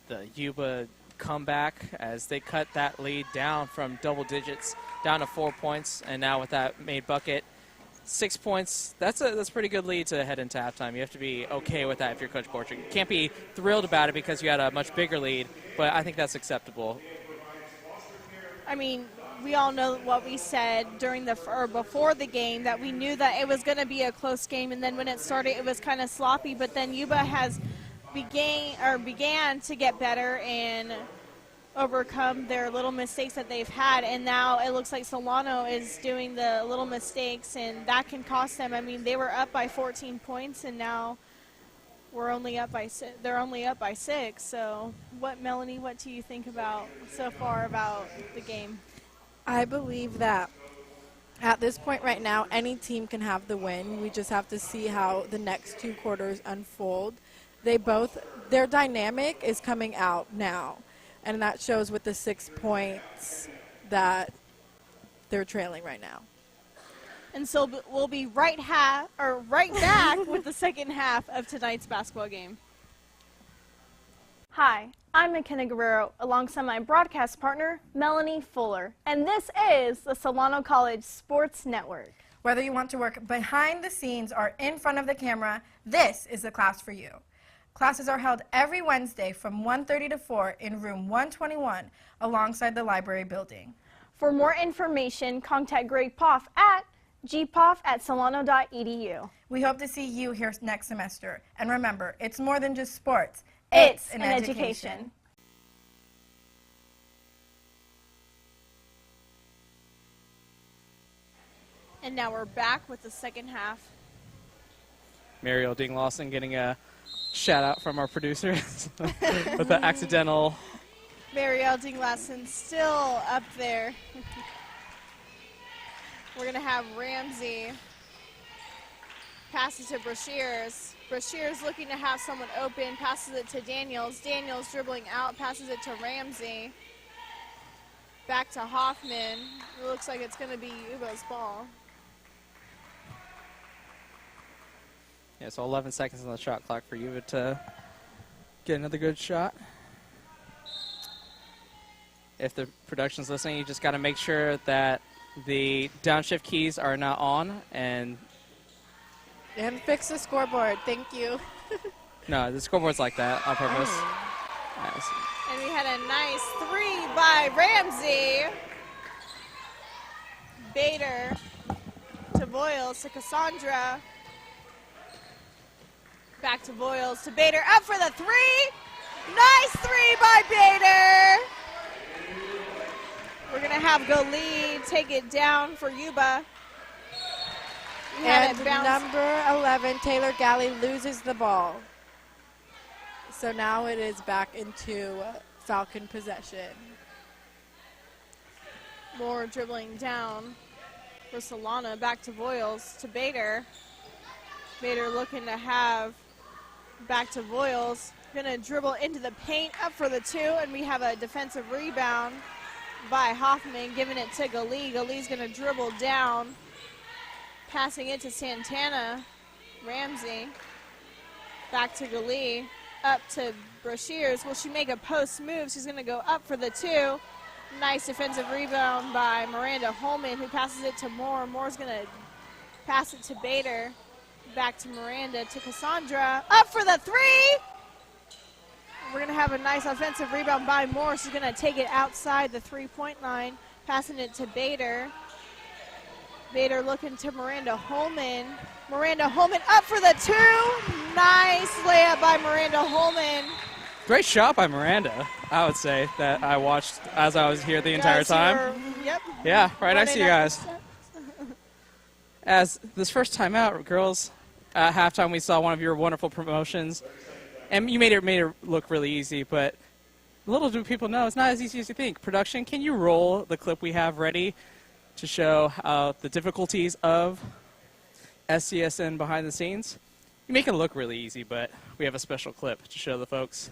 the Yuba comeback as they cut that lead down from double digits down to 4 points. And now with that made bucket, 6 points, that's a pretty good lead to head into halftime. You have to be okay with that if you're Coach Borchard. You can't be thrilled about it because you had a much bigger lead, but I think that's acceptable. I mean, we all know what we said before the game, that we knew that it was going to be a close game, and then when it started, it was kind of sloppy. But then Yuba has began to get better and overcome their little mistakes that they've had, and now it looks like Solano is doing the little mistakes, and that can cost them. I mean, they were up by 14 points, and now they're only up by 6. So, Melanie, what do you think about so far about the game? I believe that at this point right now, any team can have the win. We just have to see how the next 2 quarters unfold. Their dynamic is coming out now, and that shows with the 6 points that they're trailing right now. And so we'll be right back with the second half of tonight's basketball game. Hi, I'm McKenna Guerrero alongside my broadcast partner, Melanie Fuller, and this is the Solano College Sports Network. Whether you want to work behind the scenes or in front of the camera, this is the class for you. Classes are held every Wednesday from 1:30 to 4 in room 121 alongside the library building. For more information, contact Greg Poff at gpoff@solano.edu. We hope to see you here next semester. And remember, it's more than just sports. It's an education. And now we're back with the second half. Mariel Ding-Lawson getting a shout out from our producers with the accidental. Mariel Ding-Lawson still up there. We're going to have Ramsey pass it to Brashears. Brashears looking to have someone open, passes it to Daniels. Daniels dribbling out, passes it to Ramsey. Back to Hoffman. It looks like it's going to be Yuba's ball. Yeah, so 11 seconds on the shot clock for Yuba to get another good shot. If the production's listening, you just got to make sure that the downshift keys are not on and fix the scoreboard. Thank you. no, the scoreboard's like that on purpose. Nice. And we had a nice 3 by Ramsey. Bader to Voiles to Cassandra. Back to Voiles to Bader. Up for the 3. Nice 3 by Bader. We're going to have Golid take it down for Yuba. And number 11, Taylor Galley, loses the ball. So now it is back into Falcon possession. More dribbling down for Solana. Back to Voiles to Bader. Bader looking to have back to Voiles. Going to dribble into the paint, up for the 2, and we have a defensive rebound by Hoffman, giving it to Galí. Galí's going to dribble down, passing it to Santana. Ramsey. Back to Galí. Up to Brashears. Will she make a post move? She's going to go up for the 2. Nice defensive rebound by Miranda Holman, who passes it to Moore. Moore's going to pass it to Bader. Back to Miranda, to Cassandra. Up for the 3! We're going to have a nice offensive rebound by Moore. She's going to take it outside the 3-point line, passing it to Bader. Bader looking to Miranda Holman. Miranda Holman up for the 2. Nice layup by Miranda Holman. Great shot by Miranda, I would say, that I watched as I was here the entire time. Yep. Yeah, right next to you guys. as this first time out, girls, at halftime we saw one of your wonderful promotions, and you made it look really easy, but little do people know it's not as easy as you think. Production, can you roll the clip we have ready to show the difficulties of SCSN behind the scenes? You make it look really easy, but we have a special clip to show the folks.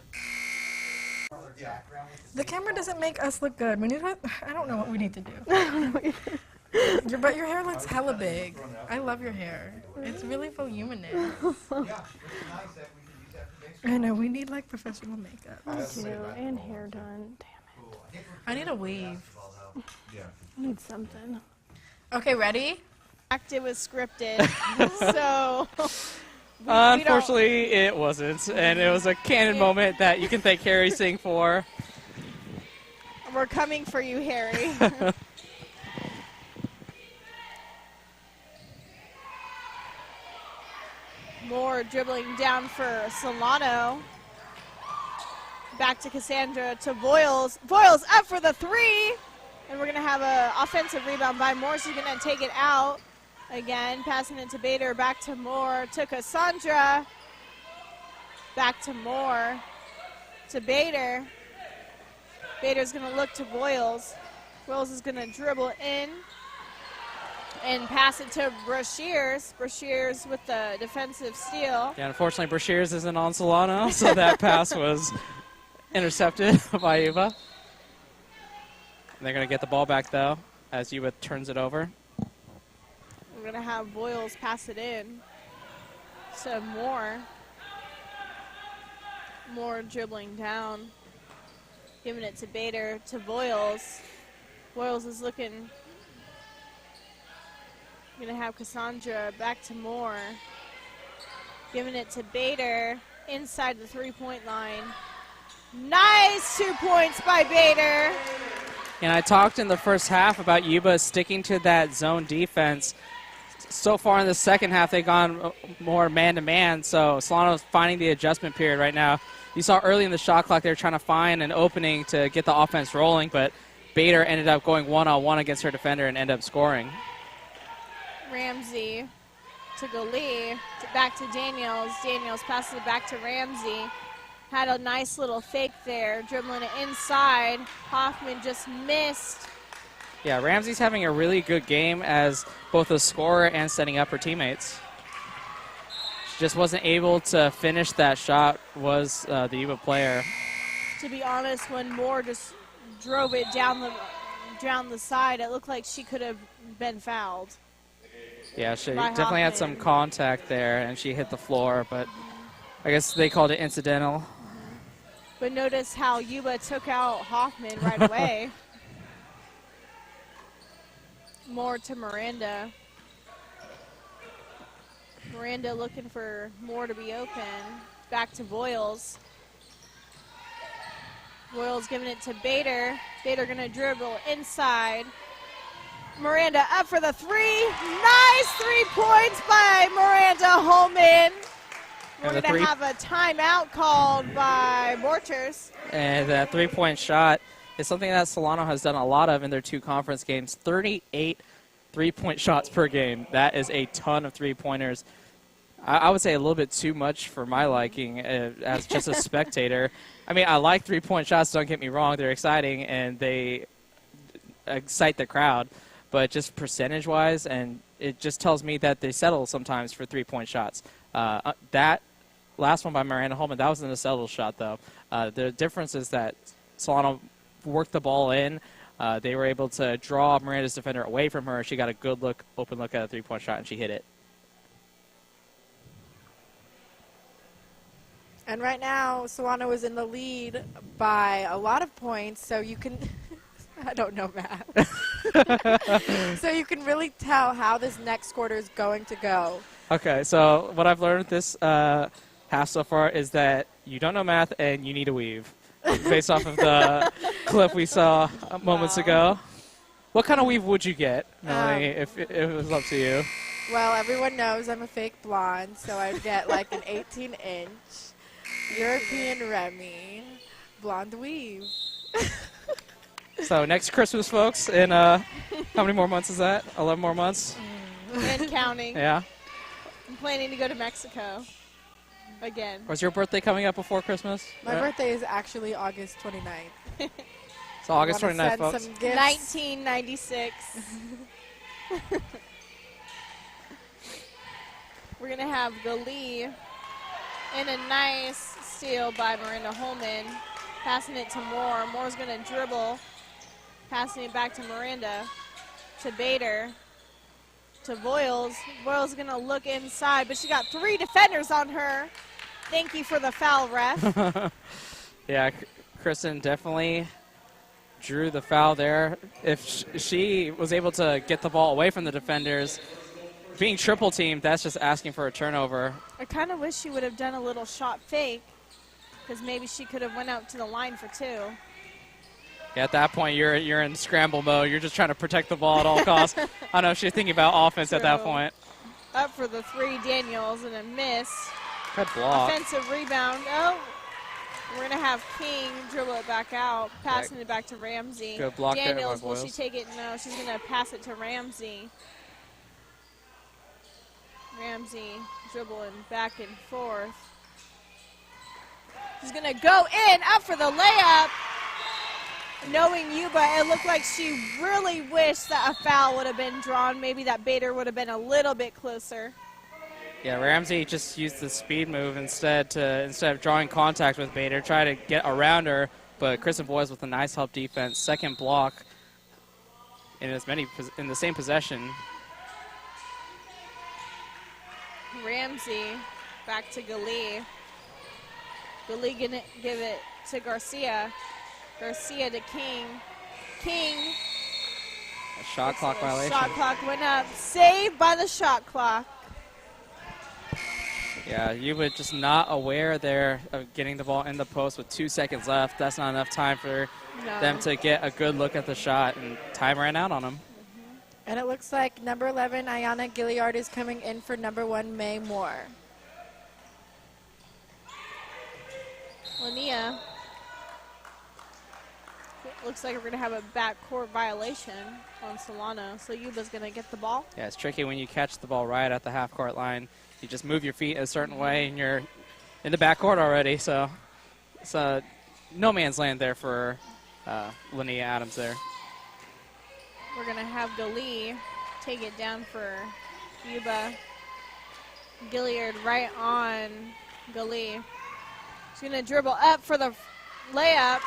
The camera doesn't make us look good. We need to, I don't know what we need to do. But your hair looks hella big. I love your hair. It's really voluminous. I know, we need like professional makeup. Me too, and hair done. Damn it. I need a weave. I need something. Okay, ready? It was scripted, so... Unfortunately, it wasn't, and it was a canon moment that you can thank Harry Singh for. We're coming for you, Harry. More dribbling down for Solano. Back to Cassandra to Voiles. Voiles up for the three. And we're going to have an offensive rebound by Moore. She's going to take it out. Again, passing it to Bader, back to Moore, to Cassandra, back to Moore, to Bader. Bader's going to look to Voiles. Voiles is going to dribble in and pass it to Brashears. Brashears with the defensive steal. Yeah, unfortunately, Brashears isn't on Solano, so that pass was intercepted by Yuba. They're going to get the ball back, though, as Yuba turns it over. We're going to have Voiles pass it in to Moore. Moore dribbling down. Giving it to Bader, to Voiles. Voiles is looking. Going to have Cassandra back to Moore. Giving it to Bader inside the three-point line. Nice 2 points by Bader. And I talked in the first half about Yuba sticking to that zone defense. So far in the second half, they've gone more man-to-man, so Solano's finding the adjustment period right now. You saw early in the shot clock they were trying to find an opening to get the offense rolling, but Bader ended up going one-on-one against her defender and ended up scoring. Ramsey to Gali, back to Daniels. Daniels passes it back to Ramsey. Had a nice little fake there, dribbling it inside. Hoffman just missed. Yeah, Ramsey's having a really good game as both a scorer and setting up her teammates. She just wasn't able to finish that shot, was the Yuba player. To be honest, when Moore just drove it down the side, it looked like she could have been fouled. Yeah, she by definitely had Hoffman. some contact there, and she hit the floor, but I guess they called it incidental. But notice how Yuba took out Hoffman right away. Moore to Miranda. Miranda looking for Moore to be open. Back to Voiles. Voiles giving it to Bader. Bader gonna dribble inside. Miranda up for the three. Nice 3 points by Miranda Holman. We're going to have a timeout called by Borchers. And that three-point shot is something that Solano has done a lot of in their two conference games. 38 three-point shots per game. That is a ton of three-pointers. I would say a little bit too much for my liking as just a spectator. I mean, I like three-point shots, don't get me wrong. They're exciting, and they excite the crowd. But just percentage-wise, and it just tells me that they settle sometimes for three-point shots. That last one by Miranda Holman, that wasn't a settled shot, though. The difference is that Solano worked the ball in. They were able to draw Miranda's defender away from her. She got a good look, open look at a three-point shot, and she hit it. And right now, Solano is in the lead by a lot of points, so you can... I don't know math. So you can really tell how this next quarter is going to go. Okay, so what I've learned this half so far is that you don't know math and you need a weave, based off of the clip we saw moments ago. What kind of weave would you get, Melanie, if it was up to you? Well, everyone knows I'm a fake blonde, so I'd get like an 18-inch European Remy blonde weave. So next Christmas, folks, in how many more months is that? 11 more months? And counting. Yeah. I'm planning to go to Mexico again. Was your birthday coming up before Christmas? My birthday is actually August 29th. So August Wanna 29th, send folks. some gifts? 1996. We're going to have Galee in a nice steal by Miranda Holman. Passing it to Moore. Moore's going to dribble. Passing it back to Miranda. To Bader. To Voiles. Voiles going to look inside, but she got 3 defenders on her. Thank you for the foul, ref. Yeah, Kristen definitely drew the foul there. If she was able to get the ball away from the defenders, being triple teamed, that's just asking for a turnover. I kind of wish she would have done a little shot fake, because maybe she could have went out to the line for 2. Yeah, at that point, you're in scramble mode. You're just trying to protect the ball at all costs. I don't know if she's thinking about offense at that True. point. Up for the 3, Daniels, and a miss. Good block. Offensive rebound. Oh, we're going to have King dribble it back out, passing it back to Ramsey. Good block there by Daniels, will she Boyles. take it? No, she's going to pass it to Ramsey. Ramsey dribbling back and forth. She's going to go in, up for the layup. Knowing Yuba, it looked like she really wished that a foul would have been drawn. Maybe that Bader would have been a little bit closer. Yeah, Ramsey just used the speed move instead of drawing contact with Bader, try to get around her, but Kristen Boyles with a nice help defense, second block in the same possession. Ramsey back to Galee. Galee gonna give it to Garcia. Garcia to King. King. A shot clock violation. Shot clock went up. Saved by the shot clock. Yeah, you were just not aware there of getting the ball in the post with 2 seconds left. That's not enough time for them to get a good look at the shot, and time ran out on them. And it looks like number 11, Ayana Gilliard, is coming in for number 1, May Moore. Linnea. Looks like we're going to have a backcourt violation on Solano. So Yuba's going to get the ball. Yeah, it's tricky when you catch the ball right at the half-court line. You just move your feet a certain way, and you're in the backcourt already. So it's no man's land there for Linnea Adams there. We're going to have Galee take it down for Yuba. Gilliard right on Galee. She's going to dribble up for the layup.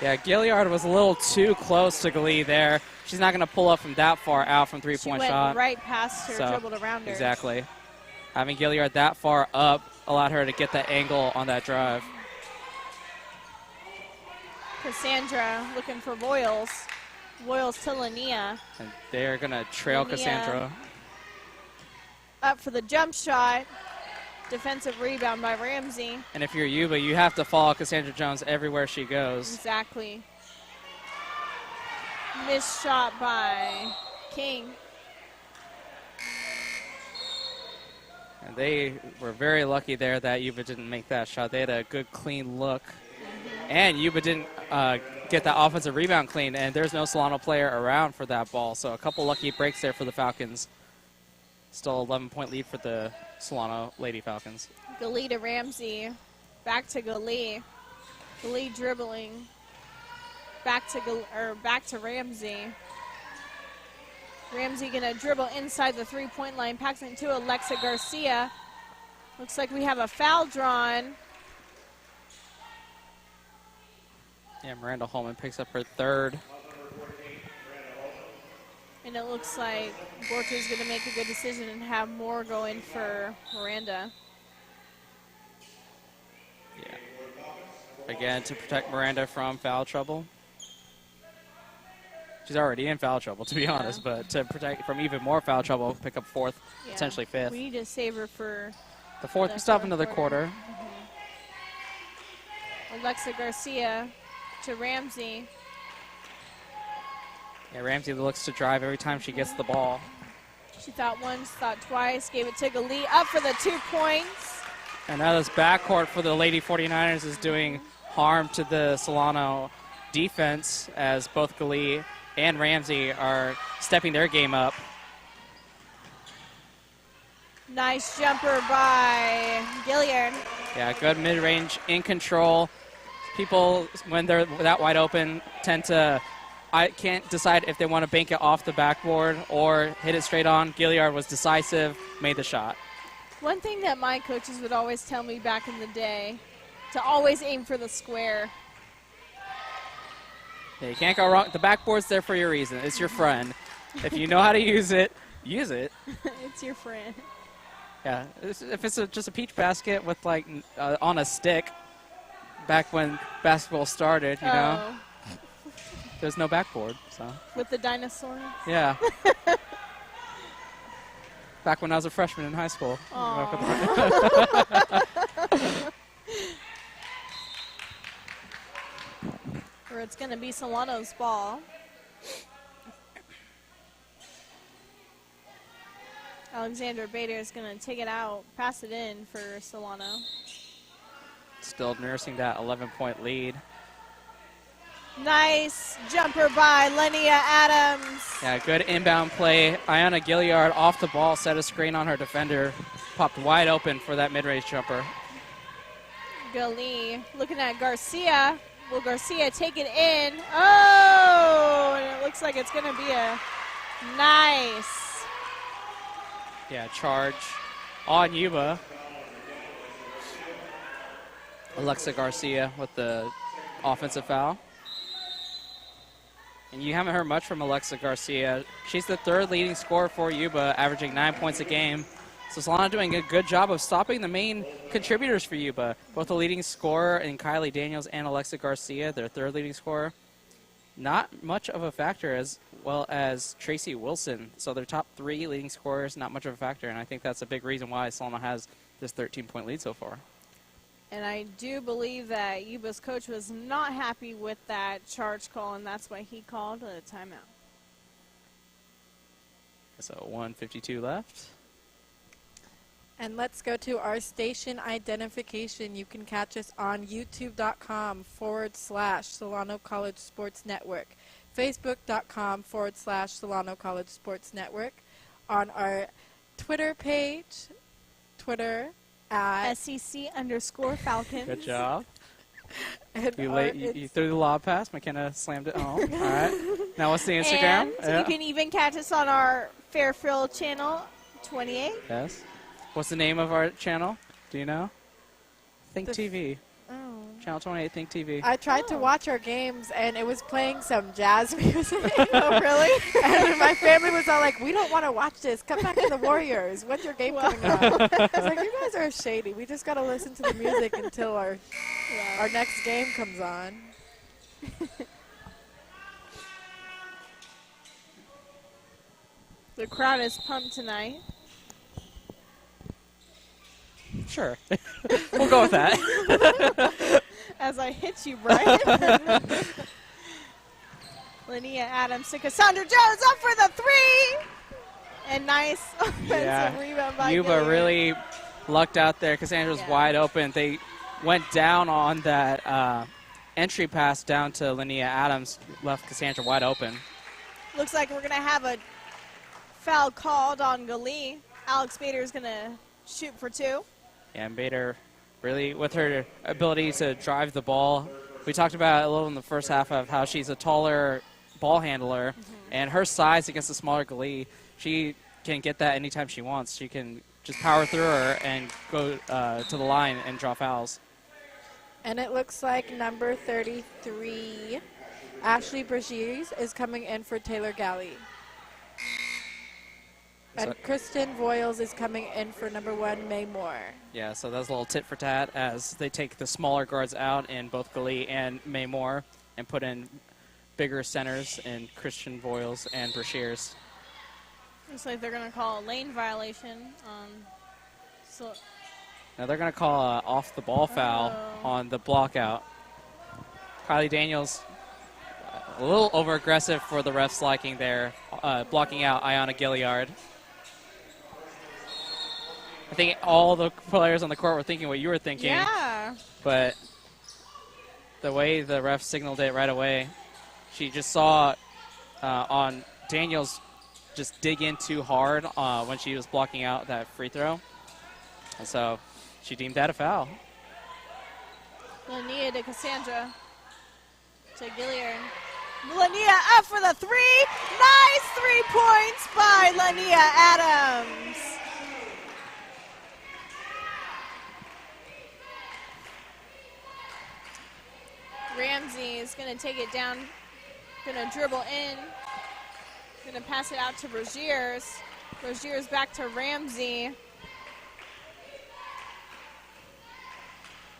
Yeah, Gilliard was a little too close to Galee there. She's not going to pull up from that far out from three-point She shot. went right past her, So, dribbled around her. Exactly. Having Gilliard that far up allowed her to get that angle on that drive. Cassandra looking for Voiles. Voiles to Linnea. And they're going to trail Linnea. Cassandra. Up for the jump shot. Defensive rebound by Ramsey. And if you're Yuba, you have to follow Cassandra Jones everywhere she goes. Exactly. Missed shot by King. And they were very lucky there that Yuba didn't make that shot. They had a good, clean look. And Yuba didn't get that offensive rebound clean, and there's no Solano player around for that ball. So a couple lucky breaks there for the Falcons. Still 11-point lead for the Solano Lady Falcons. Galee to Ramsey. Back to Galee. Galee dribbling. Back to Ramsey. Ramsey gonna dribble inside the three-point line, passing it to Alexa Garcia. Looks like we have a foul drawn. Yeah, Miranda Holman picks up her third. And it looks like Borta's gonna make a good decision and have more going for Miranda. Yeah. Again, to protect Miranda from foul trouble. She's already in foul trouble, to be honest, but to protect from even more foul trouble, pick up fourth, Yeah. potentially fifth. We need to save her for The fourth, we still have another quarter. Alexa Garcia to Ramsey. Yeah, Ramsey looks to drive every time she gets the ball. She thought once, thought twice, gave it to Galee, up for the 2 points. And now this backcourt for the Lady 49ers is doing harm to the Solano defense as both Galee and Ramsey are stepping their game up. Nice jumper by Gilliard. Yeah, good mid-range, in control. People, when they're that wide open, tend to, I can't decide if they want to bank it off the backboard or hit it straight on. Gilliard was decisive, made the shot. One thing that my coaches would always tell me back in the day, to always aim for the square. Yeah, you can't go wrong. The backboard's there for your reason. It's your friend. If you know how to use it, use it. It's your friend. Yeah, if it's just a peach basket with like on a stick, back when basketball started, you know, there's no backboard. So with the dinosaurs. Yeah. Back when I was a freshman in high school. Or it's going to be Solano's ball. Alexander Bader is going to take it out, pass it in for Solano. Still nursing that 11-point lead. Nice jumper by Linnea Adams. Yeah, good inbound play. Iona Gilliard off the ball, set a screen on her defender, popped wide open for that mid-range jumper. Gali looking at Garcia. Will Garcia take it in? Oh, and it looks like it's going to be a nice. Yeah, charge on Yuba. Alexa Garcia with the offensive foul. And you haven't heard much from Alexa Garcia. She's the third leading scorer for Yuba, averaging 9 points a game. So Solano doing a good job of stopping the main contributors for Yuba. Both the leading scorer in Kylie Daniels and Alexa Garcia, their third leading scorer. Not much of a factor, as well as Tracy Wilson. So their top three leading scorers, not much of a factor. And I think that's a big reason why Solano has this 13-point lead so far. And I do believe that Yuba's coach was not happy with that charge call, and that's why he called a timeout. So 1:52 left. And let's go to our station identification. You can catch us on youtube.com/Solano College Sports Network, facebook.com/Solano College Sports Network, on our Twitter page, Twitter at SCC_Falcons. Good job. and You threw the lob pass. McKenna slammed it home. All right. Now what's the Instagram? And you can even catch us on our Fairfield channel, 28. Yes. What's the name of our channel? Do you know? Think TV. Oh. Channel 28, Think TV. I tried to watch our games, and it was playing some jazz music. Oh, really? And my family was all like, we don't want to watch this. Come back to the Warriors. When's your game coming on? I was like, you guys are shady. We just got to listen to the music until our next game comes on. The crowd is pumped tonight. Sure. We'll go with that. As I hit you, Brian. Linnea Adams to Cassandra Jones up for the three. And nice offensive rebound by Yuba Gilliard. really lucked out there. Cassandra's wide open. They went down on that entry pass down to Linnea Adams, left Cassandra wide open. Looks like we're going to have a foul called on Gali. Alex Bader is going to shoot for two. Yeah, and Bader really, with her ability to drive the ball, we talked about it a little in the first half of how she's a taller ball handler, and her size against the smaller Gali, she can get that anytime she wants. She can just power through her and go to the line and draw fouls. And it looks like number 33, Ashley Brigies, is coming in for Taylor Galley. And Kristen Voiles is coming in for number 1, May Moore. Yeah, so that's a little tit for tat as they take the smaller guards out in both Gali and May Moore and put in bigger centers in Kristen Voiles and Brashears. Looks like they're going to call a lane violation on. Now they're going to call an off-the-ball foul on the block out. Kylie Daniels, a little over-aggressive for the refs' liking there, blocking out Iona Gilliard. I think all the players on the court were thinking what you were thinking. Yeah. But the way the ref signaled it right away, she just saw on Daniels just dig in too hard when she was blocking out that free throw. And so she deemed that a foul. Lania to Cassandra. To Gilliard. Lania up for the three. Nice 3 points by Lania Adams. Ramsey is going to take it down. Going to dribble in. Going to pass it out to Rogiers. Rogiers back to Ramsey.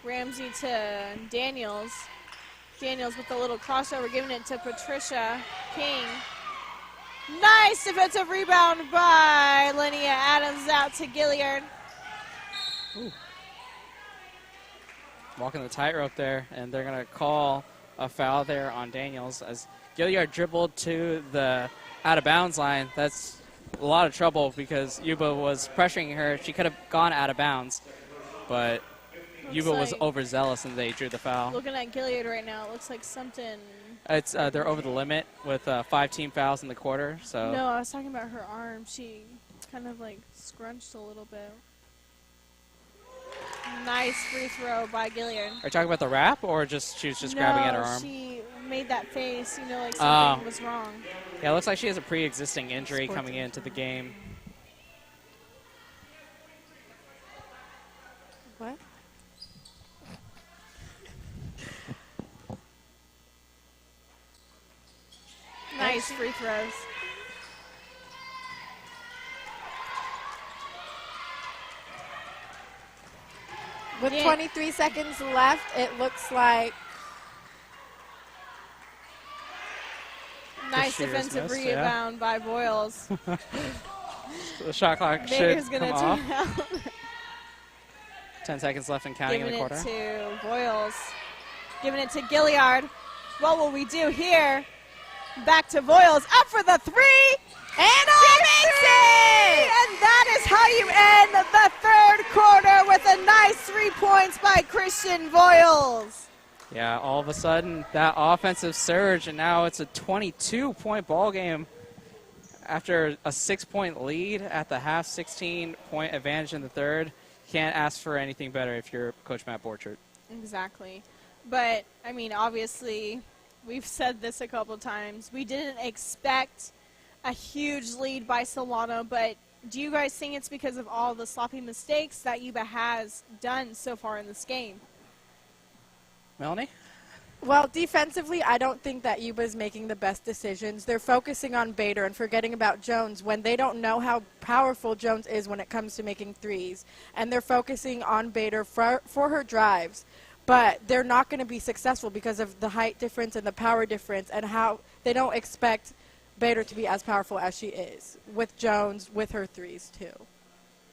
Ramsey to Daniels. Daniels with a little crossover, giving it to Patricia King. Nice defensive rebound by Linnea Adams out to Gilliard. Ooh. Walking the tightrope there, and they're going to call a foul there on Daniels as Gilliard dribbled to the out-of-bounds line. That's a lot of trouble because Yuba was pressuring her. She could have gone out of bounds, but Yuba was overzealous and they drew the foul. Looking at Gilliard right now, it looks like something. It's they're over the limit with 5 team fouls in the quarter. So no, I was talking about her arm. She kind of like scrunched a little bit. Nice free throw by Gilliard. Are you talking about the wrap or just she was just grabbing at her arm? She made that face, you know, like something was wrong. Yeah, it looks like she has a pre-existing injury coming into the game. What? Nice free throws. With 23 seconds left, it looks like nice defensive rebound by Boyles. The shot clock Bader's should gonna come turn off. out. 10 seconds left and counting in the quarter. Giving it to Boyles. Giving it to Gilliard. What will we do here? Back to Boyles. Up for the three. And she makes it! And that is how you end the third quarter with a nice 3 points by Christian Boyles. Yeah, all of a sudden, that offensive surge, and now it's a 22-point ball game after a 6-point lead at the half, 16-point advantage in the third. Can't ask for anything better if you're Coach Matt Borchert. Exactly. But, I mean, obviously, we've said this a couple times. We didn't expect a huge lead by Solano, but do you guys think it's because of all the sloppy mistakes that Yuba has done so far in this game? Melanie? Well, defensively, I don't think that Yuba is making the best decisions. They're focusing on Bader and forgetting about Jones when they don't know how powerful Jones is when it comes to making threes. And they're focusing on Bader for her drives. But they're not going to be successful because of the height difference and the power difference and how they don't expect Bader to be as powerful as she is with Jones, with her threes, too.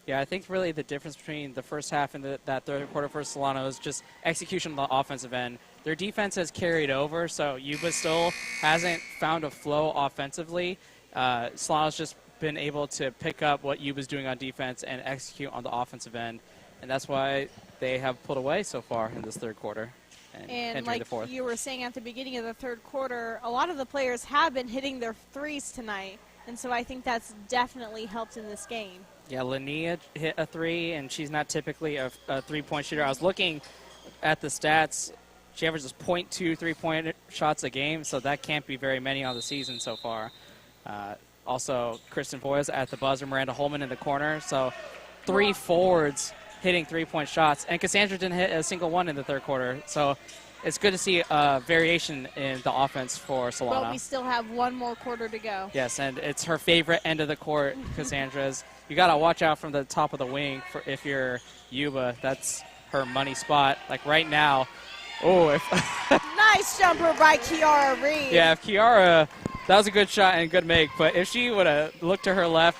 Yeah, I think really the difference between the first half and that third quarter for Solano is just execution on the offensive end. Their defense has carried over, so Yuba still hasn't found a flow offensively. Solano's just been able to pick up what Yuba's doing on defense and execute on the offensive end, and that's why they have pulled away so far in this third quarter. And like the fourth. You were saying at the beginning of the third quarter, a lot of the players have been hitting their threes tonight, and so I think that's definitely helped in this game. Yeah, Linnea hit a three, and she's not typically a three-point shooter. I was looking at the stats. She averages 0.2 three-point shots a game, so that can't be very many on the season so far. Also, Kristen Boyes at the buzzer, Miranda Holman in the corner. So 3 forwards hitting three-point shots. And Cassandra didn't hit a single one in the third quarter. So it's good to see a variation in the offense for Solano. But we still have one more quarter to go. Yes, and it's her favorite end of the court, Cassandra's. You got to watch out from the top of the wing for if you're Yuba. That's her money spot. Like right now. Oh, nice jumper by Kiara Reed. Yeah, if Kiara, that was a good shot and good make. But if she would have looked to her left,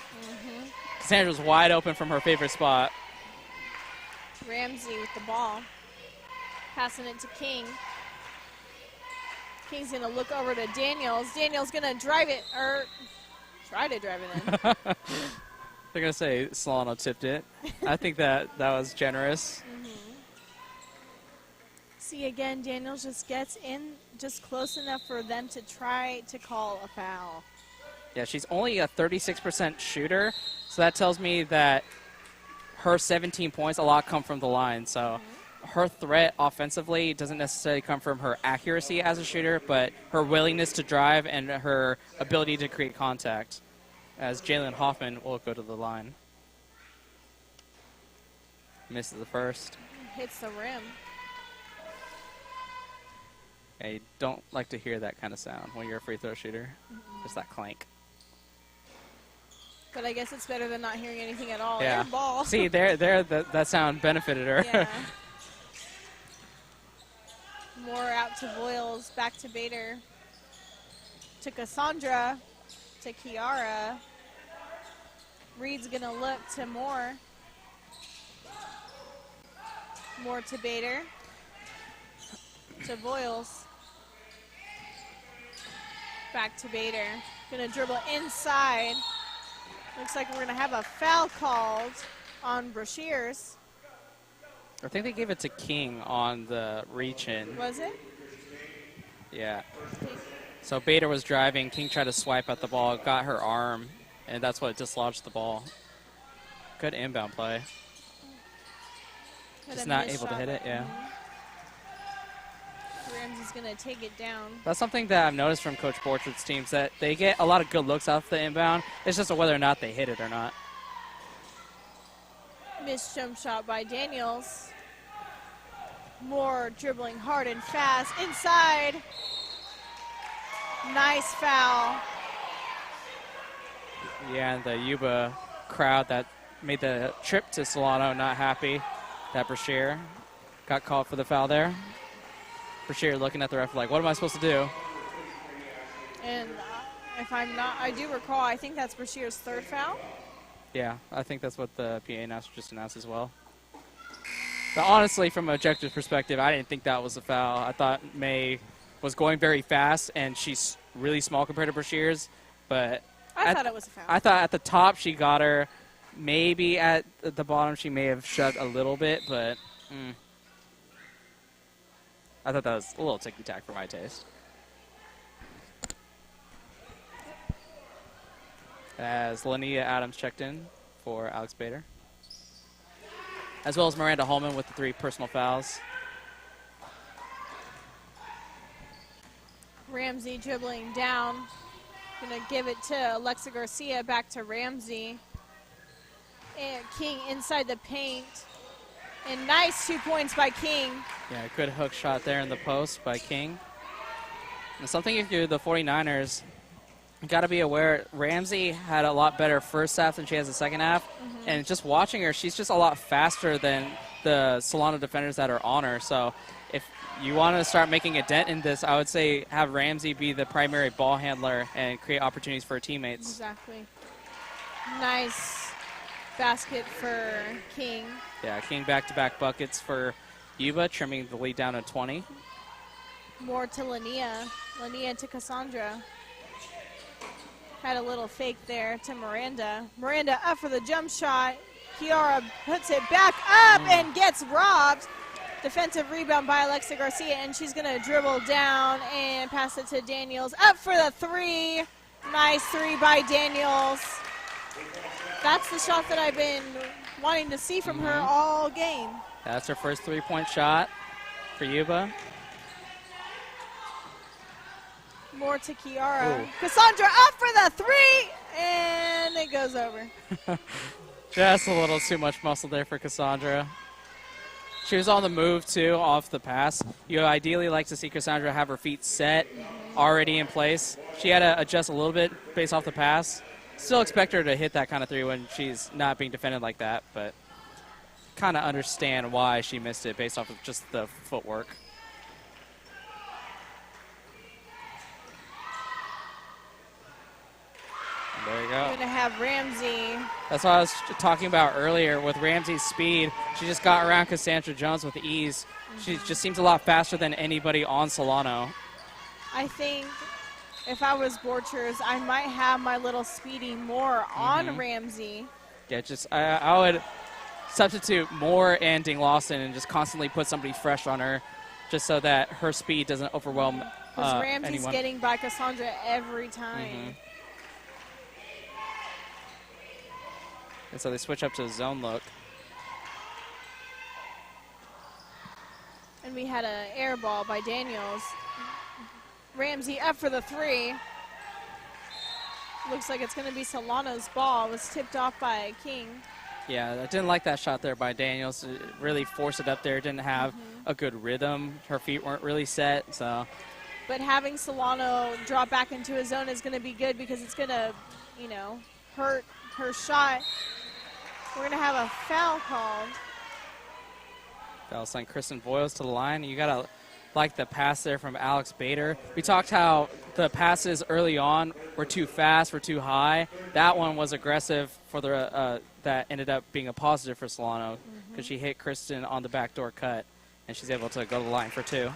Cassandra's wide open from her favorite spot. Ramsey with the ball. Passing it to King. King's going to look over to Daniels. Daniels going to drive it, or try to drive it in. They're going to say Solano tipped it. I think that was generous. See, again, Daniels just gets in just close enough for them to try to call a foul. Yeah, she's only a 36% shooter, so that tells me that her 17 points, a lot come from the line. So her threat offensively doesn't necessarily come from her accuracy as a shooter, but her willingness to drive and her ability to create contact, as Jalen Hoffman will go to the line. Misses the first. Hits the rim. Yeah, you don't like to hear that kind of sound when you're a free throw shooter. Just that clank. But I guess it's better than not hearing anything at all. Yeah. Air ball. See, that sound benefited her. Yeah. More out to Boyles, back to Bader, to Cassandra, to Kiara. Reed's gonna look to Moore. Moore to Bader, to Boyles. Back to Bader. Gonna dribble inside. Looks like we're gonna have a foul called on Brashears. I think they gave it to King on the reach-in. Was it? Yeah. So Bader was driving. King tried to swipe at the ball, got her arm, and that's what dislodged the ball. Good inbound play. Just not able to hit it, yeah. Ramsey's going to take it down. That's something that I've noticed from Coach Borchard's teams, that they get a lot of good looks off the inbound. It's just whether or not they hit it or not. Missed jump shot by Daniels. Moore dribbling hard and fast. Inside. Nice foul. Yeah, and the Yuba crowd that made the trip to Solano not happy that Brashear got called for the foul there. Brashear looking at the ref like, what am I supposed to do? And if I'm not, I do recall, I think that's Brashear's third foul. Yeah, I think that's what the PA announcer just announced as well. But honestly, from an objective perspective, I didn't think that was a foul. I thought May was going very fast, and she's really small compared to Brashear's. But I thought it was a foul. I thought at the top she got her. Maybe at the bottom she may have shoved a little bit, but I thought that was a little ticky-tack for my taste. As Linnea Adams checked in for Alex Bader, as well as Miranda Holman with the 3 personal fouls. Ramsey dribbling down. Gonna give it to Alexa Garcia, back to Ramsey. And King inside the paint. And nice 2 points by King. Yeah, good hook shot there in the post by King. And something if you're the 49ers, you got to be aware, Ramsey had a lot better first half than she has the second half. And just watching her, she's just a lot faster than the Solano defenders that are on her. So if you want to start making a dent in this, I would say have Ramsey be the primary ball handler and create opportunities for her teammates. Exactly. Nice basket for King. Yeah, King back-to-back buckets for Yuba, trimming the lead down to 20. More to Linnea. Linnea to Cassandra. Had a little fake there to Miranda. Miranda up for the jump shot. Kiara puts it back up and gets robbed. Defensive rebound by Alexa Garcia, and she's going to dribble down and pass it to Daniels. Up for the 3. Nice 3 by Daniels. That's the shot that I've been wanting to see from her all game. That's her first 3-point shot for Yuba. More to Kiara. Ooh. Cassandra up for the 3, and it goes over. Just a little too much muscle there for Cassandra. She was on the move, too, off the pass. You ideally like to see Cassandra have her feet set, already in place. She had to adjust a little bit based off the pass. Still expect her to hit that kind of 3 when she's not being defended like that, but kind of understand why she missed it based off of just the footwork. There you go. We're going to have Ramsey. That's what I was talking about earlier with Ramsey's speed. She just got around Cassandra Jones with ease. She just seems a lot faster than anybody on Solano. I think if I was Borchers, I might have my little Speedy Moore on Ramsey. Yeah, just I would substitute Moore and Ding Lawson and just constantly put somebody fresh on her just so that her speed doesn't overwhelm Because Ramsey's anyone. getting by Cassandra every time. And so they switch up to a zone look. And we had an air ball by Daniels. Ramsey up for the 3. Looks like it's going to be Solano's ball. It was tipped off by King. Yeah, I didn't like that shot there by Daniels. It really forced it up there. Didn't have a good rhythm. Her feet weren't really set. So, but having Solano drop back into his zone is going to be good because it's going to, you know, hurt her shot. We're going to have a foul called. That'll send Kristen Voiles to the line. You got to like the pass there from Alex Bader. We talked how the passes early on were too fast, were too high. That one was aggressive for the that ended up being a positive for Solano because she hit Kristen on the backdoor cut, and she's able to go to the line for 2.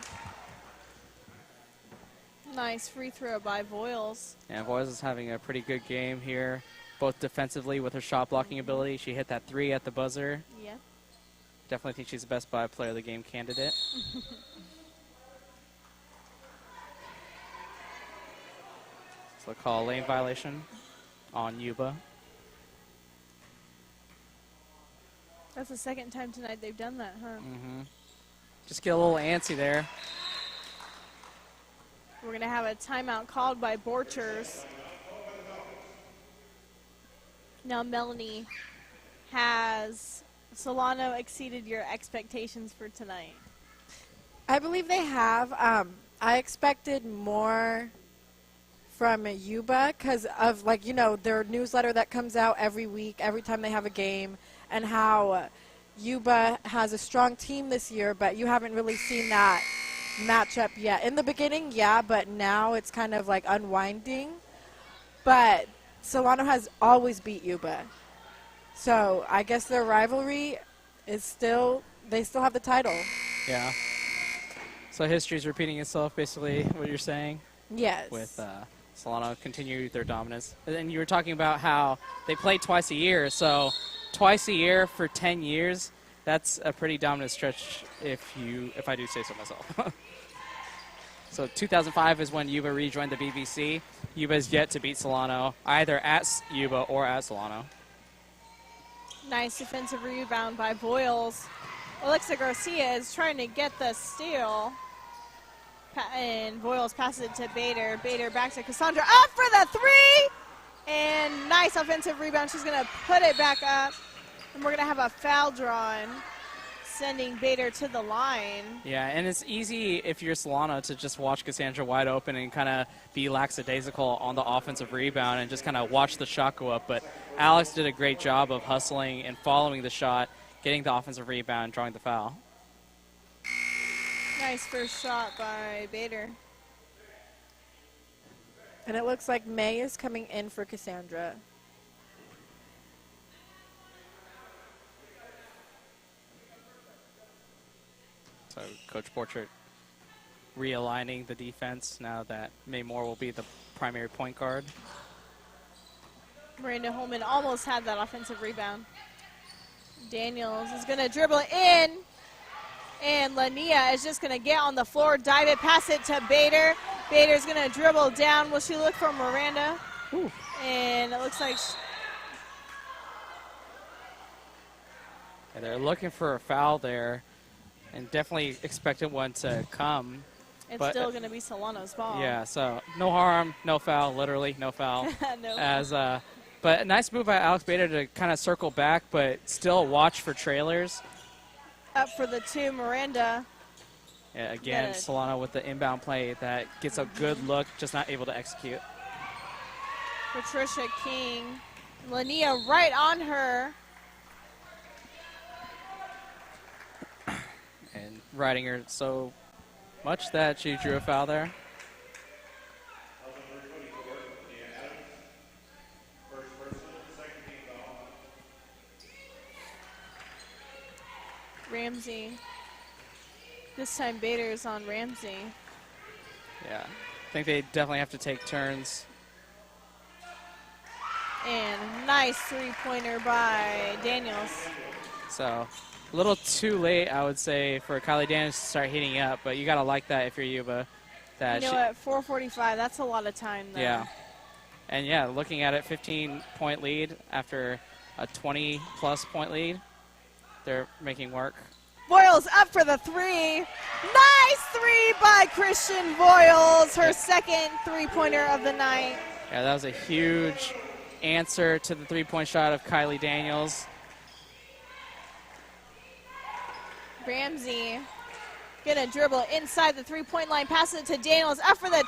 Nice free throw by Voiles. And Voiles is having a pretty good game here, both defensively with her shot blocking ability. She hit that 3 at the buzzer. Yeah. Definitely think she's the best by player of the game candidate. So call lane violation on Yuba. That's the second time tonight they've done that, huh? Just get a little antsy there. We're going to have a timeout called by Borchers. Now, Melanie, has Solano exceeded your expectations for tonight? I believe they have. I expected more from Yuba because of, like, you know, their newsletter that comes out every week, every time they have a game, and how Yuba has a strong team this year, but you haven't really seen that matchup yet. In the beginning, yeah, but now it's kind of like unwinding. But Solano has always beat Yuba. So I guess their rivalry is still, they still have the title. Yeah. So history's repeating itself, basically, what you're saying? Yes. With Solano continue their dominance. And then you were talking about how they play twice a year, so twice a year for 10 years, that's a pretty dominant stretch if I do say so myself. So 2005 is when Yuba rejoined the BBC. Yuba has yet to beat Solano, either at Yuba or at Solano. Nice defensive rebound by Voiles. Alexa Garcia is trying to get the steal. And Voiles passes it to Bader. Bader back to Cassandra. Up for the 3! And nice offensive rebound. She's going to put it back up. And we're going to have a foul drawn, sending Bader to the line. Yeah, and it's easy if you're Solano to just watch Cassandra wide open and kind of be lackadaisical on the offensive rebound and just kind of watch the shot go up. But Alex did a great job of hustling and following the shot, getting the offensive rebound, drawing the foul. Nice first shot by Bader. And it looks like May is coming in for Cassandra. So Coach Portrait realigning the defense now that May Moore will be the primary point guard. Miranda Holman almost had that offensive rebound. Daniels is going to dribble in. And Lania is just going to get on the floor, dive it, pass it to Bader. Bader's going to dribble down. Will she look for Miranda? Ooh. And it looks like Yeah, they're looking for a foul there and definitely expected one to come. it's But, still going to be Solano's ball. Yeah, so no harm, no foul, literally no foul. No. But a nice move by Alex Bader to kind of circle back, but still watch for trailers. Up for the 2, Miranda. Yeah, again, Good. Solano with the inbound play that gets a good look, just not able to execute. Patricia King. Lania right on her. And riding her so much that she drew a foul there. Ramsey. This time Bader's on Ramsey. Yeah, I think they definitely have to take turns. And nice three-pointer by Daniels. So a little too late, I would say, for Kylie Daniels to start heating up, but you got to like that if you're Yuba. That You know what, 4:45, that's a lot of time, though. Yeah. And, yeah, looking at it, 15-point lead after a 20-plus point lead. They're making work. Voiles up for the three. Nice three by Christian Voiles, her second three-pointer of the night. Yeah, that was a huge answer to the three-point shot of Kylie Daniels. Ramsey gonna dribble inside the three-point line, pass it to Daniels, up for the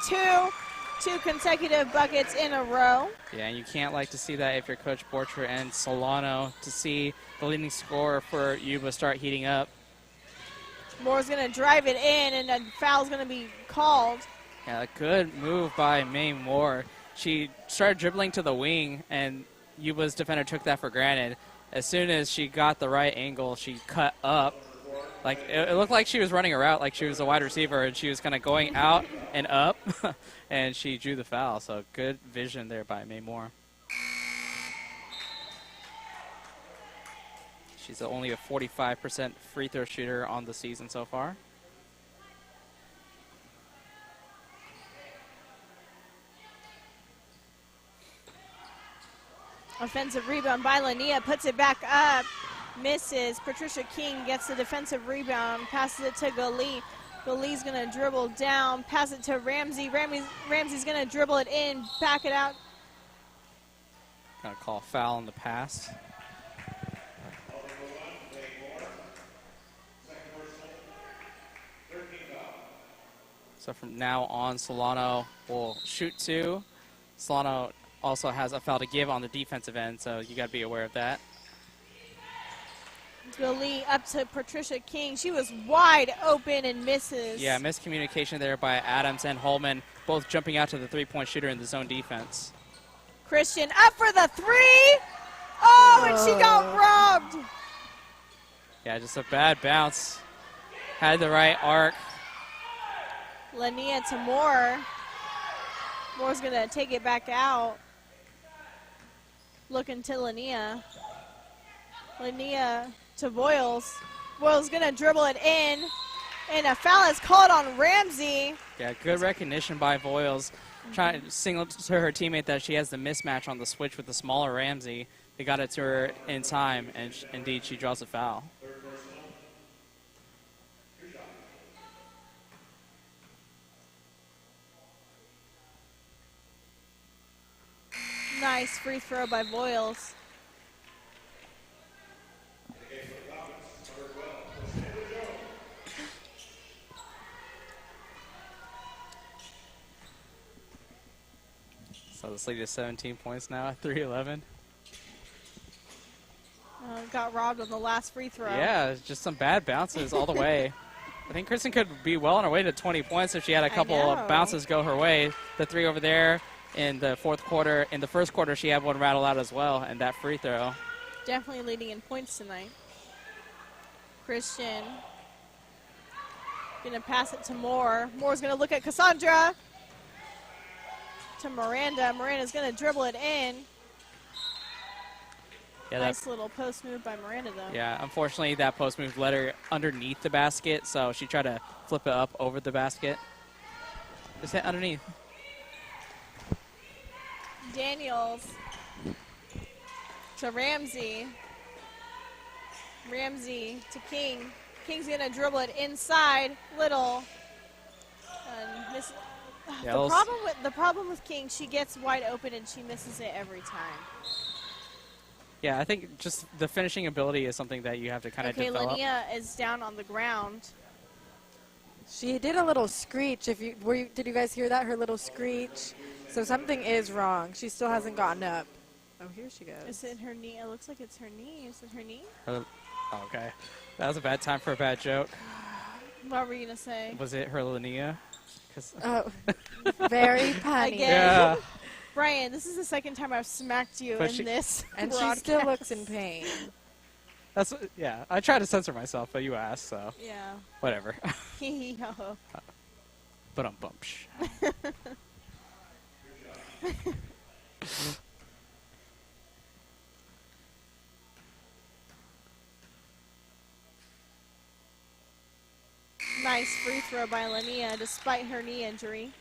two consecutive buckets in a row. Yeah, and you can't like to see that if you're Coach Borcher and Solano, to see the leading scorer for Yuba start heating up. Moore's gonna drive it in, and a foul's gonna be called. Yeah, a good move by May Moore. She started dribbling to the wing, and Yuba's defender took that for granted. As soon as she got the right angle, she cut up. Like, it looked like she was running a route like she was a wide receiver, and she was kind of going out and up, and she drew the foul. So good vision there by May Moore. She's only a 45% free throw shooter on the season so far. Offensive rebound by Lania, puts it back up, misses. Patricia King gets the defensive rebound, passes it to Gali. Gali's gonna dribble down, pass it to Ramsey. Ramsey's gonna dribble it in, back it out. Gonna call a foul on the pass. So from now on, Solano will shoot two. Solano also has a foul to give on the defensive end, so you got to be aware of that. Gali up to Patricia King. She was wide open and misses. Yeah, miscommunication there by Adams and Holman, both jumping out to the three-point shooter in the zone defense. Christian up for the three. Oh, and she got robbed. Yeah, just a bad bounce. Had the right arc. Lania to Moore. Moore's going to take it back out. Looking to Lania. Lania to Voiles. Voiles going to dribble it in. And a foul is called on Ramsey. Yeah, good recognition by Voiles. Trying to signal to her teammate that she has the mismatch on the switch with the smaller Ramsey. They got it to her in time, and indeed she draws a foul. Nice free throw by Voiles. So this lead is 17 points now at 3:11. Got robbed on the last free throw. Yeah, just some bad bounces all the way. I think Kristen could be well on her way to 20 points if she had a couple of bounces go her way. The three over there in the fourth quarter. In the first quarter, she had one rattle out as well, and that free throw. Definitely leading in points tonight. Christian gonna pass it to Moore. Moore's gonna look at Cassandra. To Miranda. Miranda's gonna dribble it in. Yeah, nice little post move by Miranda, though. Yeah, unfortunately, that post move led her underneath the basket, so she tried to flip it up over the basket. Just hit underneath. Daniels to Ramsey. Ramsey to King. King's going to dribble it inside. Little. Miss. Yeah, The problem with King, she gets wide open and she misses it every time. Yeah, I think just the finishing ability is something that you have to kind of develop. Okay, Lania is down on the ground. She did a little screech. Did you guys hear that? Her little screech. So something is wrong. She still hasn't gotten up. Oh, here she goes. Is it her knee? It looks like it's her knee. Is it her knee? Oh, okay. That was a bad time for a bad joke. What were you going to say? Was it her Linnea? Oh, very punny. Again. Yeah. Brian, this is the second time I've smacked you in this and broadcast. she still looks in pain. Yeah, I try to censor myself, but you asked, so. Yeah. Whatever. But I'm bumpsh. Nice free throw by Lania despite her knee injury.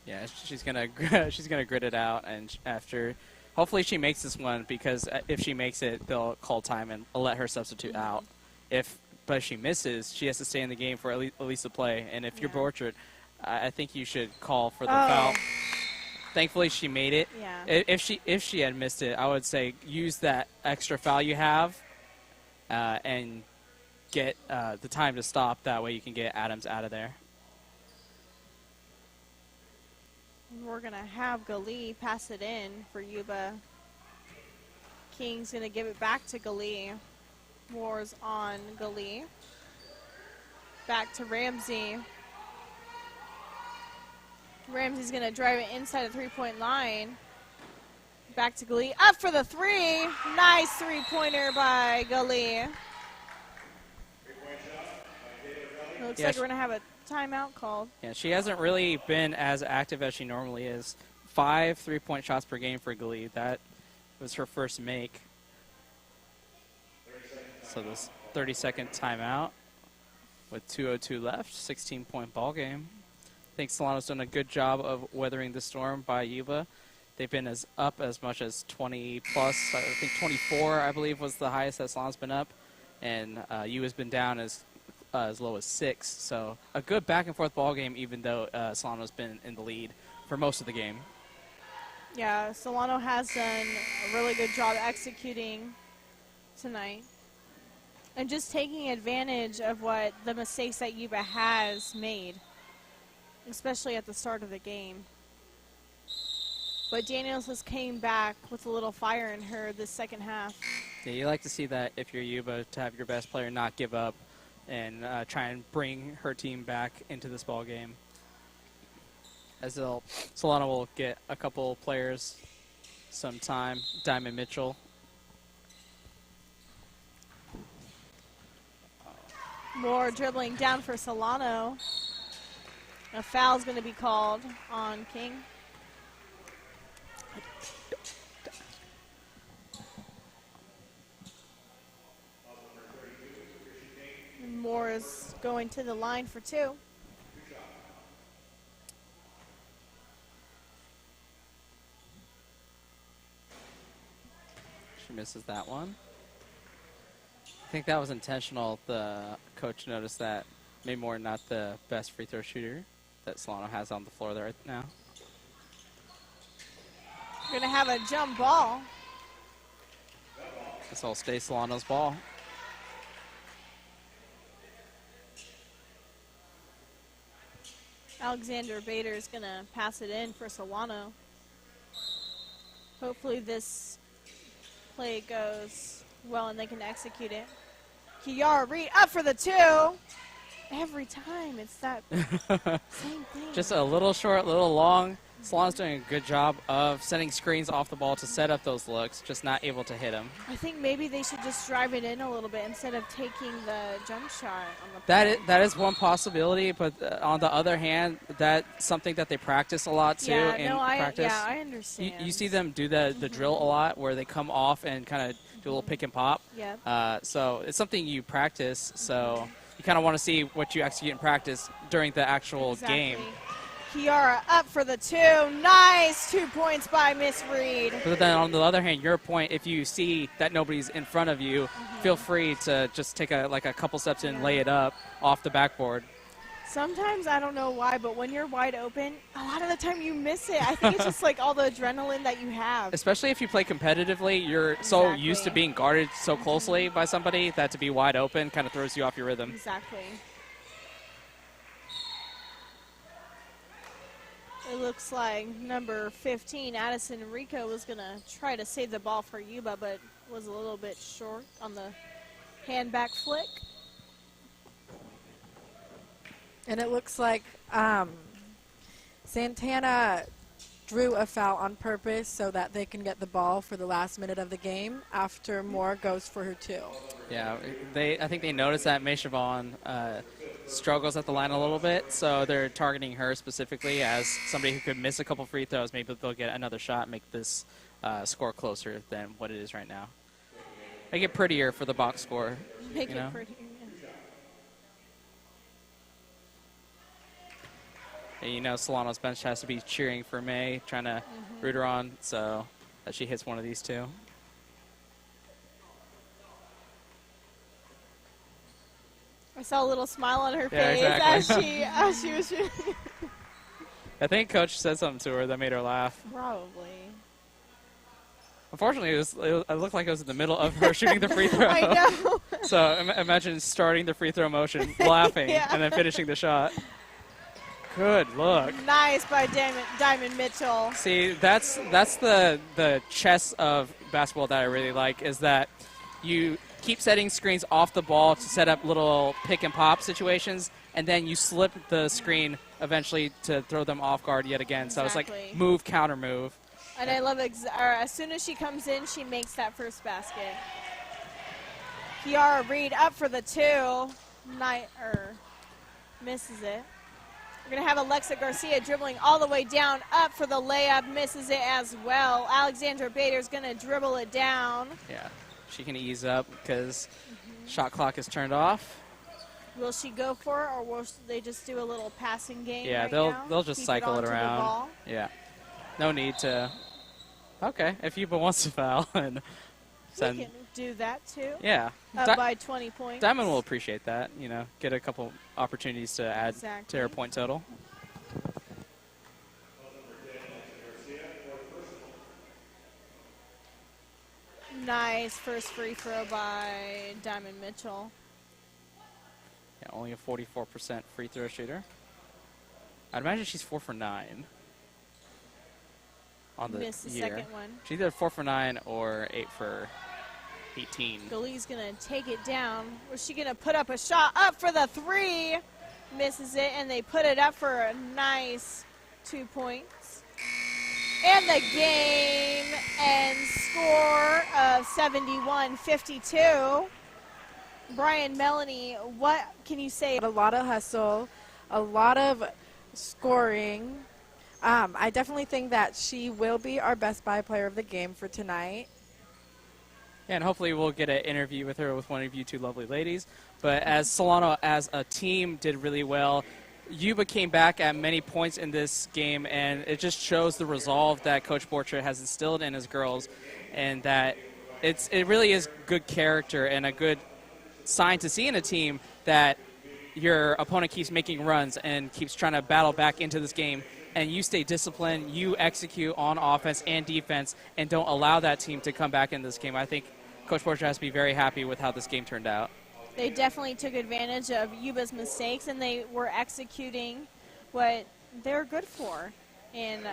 Yeah, she's gonna grit it out, and after hopefully she makes this one, because if she makes it, they'll call time and let her substitute out. But if she misses, she has to stay in the game for at least a play. And if you're Borchard, I think you should call for the foul. Thankfully, she made it. Yeah. If she had missed it, I would say use that extra foul you have and get the time to stop. That way you can get Adams out of there. We're going to have Gali pass it in for Yuba. King's going to give it back to Gali. Moore's on Gali. Back to Ramsey. Ramsey's going to drive it inside the three-point line. Back to Gali. Up for the three. Nice three-pointer by Gali. It looks like we're going to have a timeout called. Yeah, she hasn't really been as active as she normally is. 5 3-point shots per game for Gali. That was her first make. So this 30-second timeout with 2:02 left, 16-point ball game. I think Solano's done a good job of weathering the storm by Yuba. They've been up as much as 20 plus. I think 24, I believe, was the highest that Solano's been up, and Yuba's been down as low as 6. So a good back and forth ball game, even though Solano's been in the lead for most of the game. Yeah, Solano has done a really good job executing tonight. And just taking advantage of what the mistakes that Yuba has made, especially at the start of the game. But Daniels has came back with a little fire in her this second half. Yeah, you like to see that if you're Yuba, to have your best player not give up and try and bring her team back into this ball game. As Solano will get a couple players some time. Diamond Mitchell. Moore dribbling down for Solano. A foul's going to be called on King. And Moore is going to the line for 2. She misses that one. I think that was intentional. The coach noticed that maybe Moore not the best free throw shooter that Solano has on the floor there right now. We're going to have a jump ball. This will stay Solano's ball. Alexander Bader is going to pass it in for Solano. Hopefully this play goes well and they can execute it. Kiara Reed up for the 2. Every time it's that same thing. Just a little short, a little long. Solano's doing a good job of sending screens off the ball to set up those looks, just not able to hit them. I think maybe they should just drive it in a little bit instead of taking the jump shot on the That is one possibility, but on the other hand, that's something that they practice a lot too. Practice. I understand. You see them do the drill a lot, where they come off and kind of do a little pick and pop. Yeah. So it's something you practice. So you kind of want to see what you execute in practice during the actual game. Kiara up for the 2. Nice 2 points by Miss Reed. But then on the other hand, your point, if you see that nobody's in front of you, feel free to just take a couple steps in, lay it up off the backboard. Sometimes, I don't know why, but when you're wide open, a lot of the time you miss it. I think it's just like all the adrenaline that you have. Especially if you play competitively, you're so used to being guarded so closely by somebody that to be wide open kind of throws you off your rhythm. Exactly. It looks like number 15, Addison Rico, was going to try to save the ball for Yuba, but was a little bit short on the hand back flick. And it looks like Santana drew a foul on purpose so that they can get the ball for the last minute of the game after Moore goes for her 2. Yeah, I think they noticed that May Siobhan struggles at the line a little bit, so they're targeting her specifically as somebody who could miss a couple free throws. Maybe they'll get another shot and make this score closer than what it is right now. Make it prettier for the box score. Make it prettier. And Solano's bench has to be cheering for May, trying to root her on. So that she hits one of these two. I saw a little smile on her Yeah, face exactly. as she was shooting. I think Coach said something to her that made her laugh. Probably. Unfortunately, it looked like it was in the middle of her shooting the free throw. I know. So imagine starting the free throw motion, laughing, Yeah. and then finishing the shot. Good look. Nice by Diamond Mitchell. See, that's the chess of basketball that I really like, is that you keep setting screens off the ball to set up little pick and pop situations, and then you slip the screen eventually to throw them off guard yet again. So it's like Exactly. move, counter move. And I love as soon as she comes in, she makes that first basket. Kiara Reed up for the two. Misses it. We're going to have Alexa Garcia dribbling all the way down, up for the layup, misses it as well. Alexandra Bader's going to dribble it down. Yeah, she can ease up because shot clock is turned off. Will she go for it, or will they just do a little passing game? Yeah, right they'll now? just Keep cycle it onto the around. ball? Yeah, no need to. Okay, if Yuba wants to foul and We send. can do that too. Yeah, Up by 20 points. Diamond will appreciate that. Get a couple opportunities to add Exactly. to her point total. Nice first free throw by Diamond Mitchell. Yeah, only a 44% free throw shooter. I'd imagine she's 4 for 9 on the Missed the year. second one. She's either 4 for 9 or 8 for 18. Galee's going to take it down. Was she going to put up a shot? Up for the three. Misses it, and they put it up for a nice 2 points. And the game ends score of 71-52. Brian, Melanie, what can you say? A lot of hustle, a lot of scoring. I definitely think that she will be our Best Buy player of the game for tonight. Yeah, and hopefully we'll get an interview with her with one of you two lovely ladies. But as Solano as a team did really well, Yuba came back at many points in this game, and it just shows the resolve that Coach Borchert has instilled in his girls, and that it really is good character and a good sign to see in a team that your opponent keeps making runs and keeps trying to battle back into this game, and you stay disciplined, you execute on offense and defense, and don't allow that team to come back in this game. I think Coach Borchert has to be very happy with how this game turned out. They definitely took advantage of Yuba's mistakes, and they were executing what they're good for. And,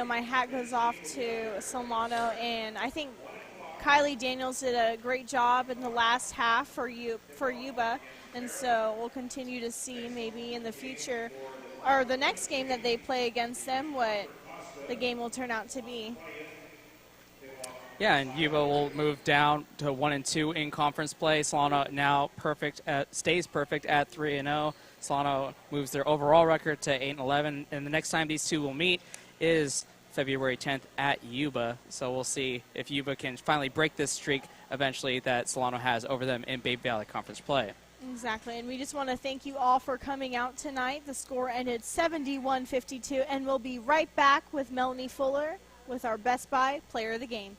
my hat goes off to Solano, and I think Kylie Daniels did a great job in the last half for Yuba, and so we'll continue to see maybe in the future, or the next game that they play against them, what the game will turn out to be. Yeah, and Yuba will move down to 1-2 in conference play. Solano now stays perfect at 3-0. Solano moves their overall record to 8-11, and the next time these two will meet is February 10th at Yuba. So we'll see if Yuba can finally break this streak eventually that Solano has over them in Bay Valley Conference play. Exactly, and we just want to thank you all for coming out tonight. The score ended 71-52, and we'll be right back with Melanie Fuller with our Best Buy Player of the Game.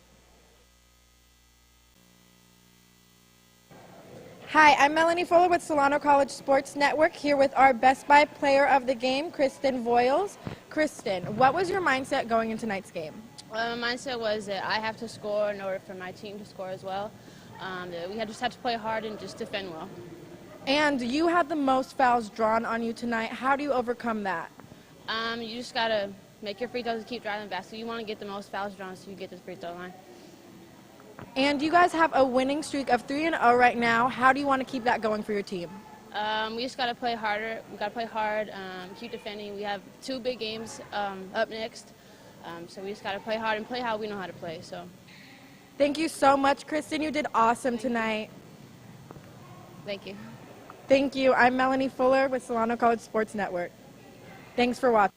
Hi, I'm Melanie Fuller with Solano College Sports Network, here with our Best Buy Player of the Game, Kristen Voiles. Kristen, what was your mindset going into tonight's game? My mindset was that I have to score in order for my team to score as well. That we just have to play hard and just defend well. And you had the most fouls drawn on you tonight. How do you overcome that? You just got to make your free throws and keep driving back. So you want to get the most fouls drawn so you get to the free throw line. And you guys have a winning streak of 3-0 right now. How do you want to keep that going for your team? We just got to play harder. We got to play hard, keep defending. We have 2 big games up next. So we just got to play hard and play how we know how to play. So, thank you so much, Kristen. You did awesome tonight. thank you. Thank you. I'm Melanie Fuller with Solano College Sports Network. Thanks for watching.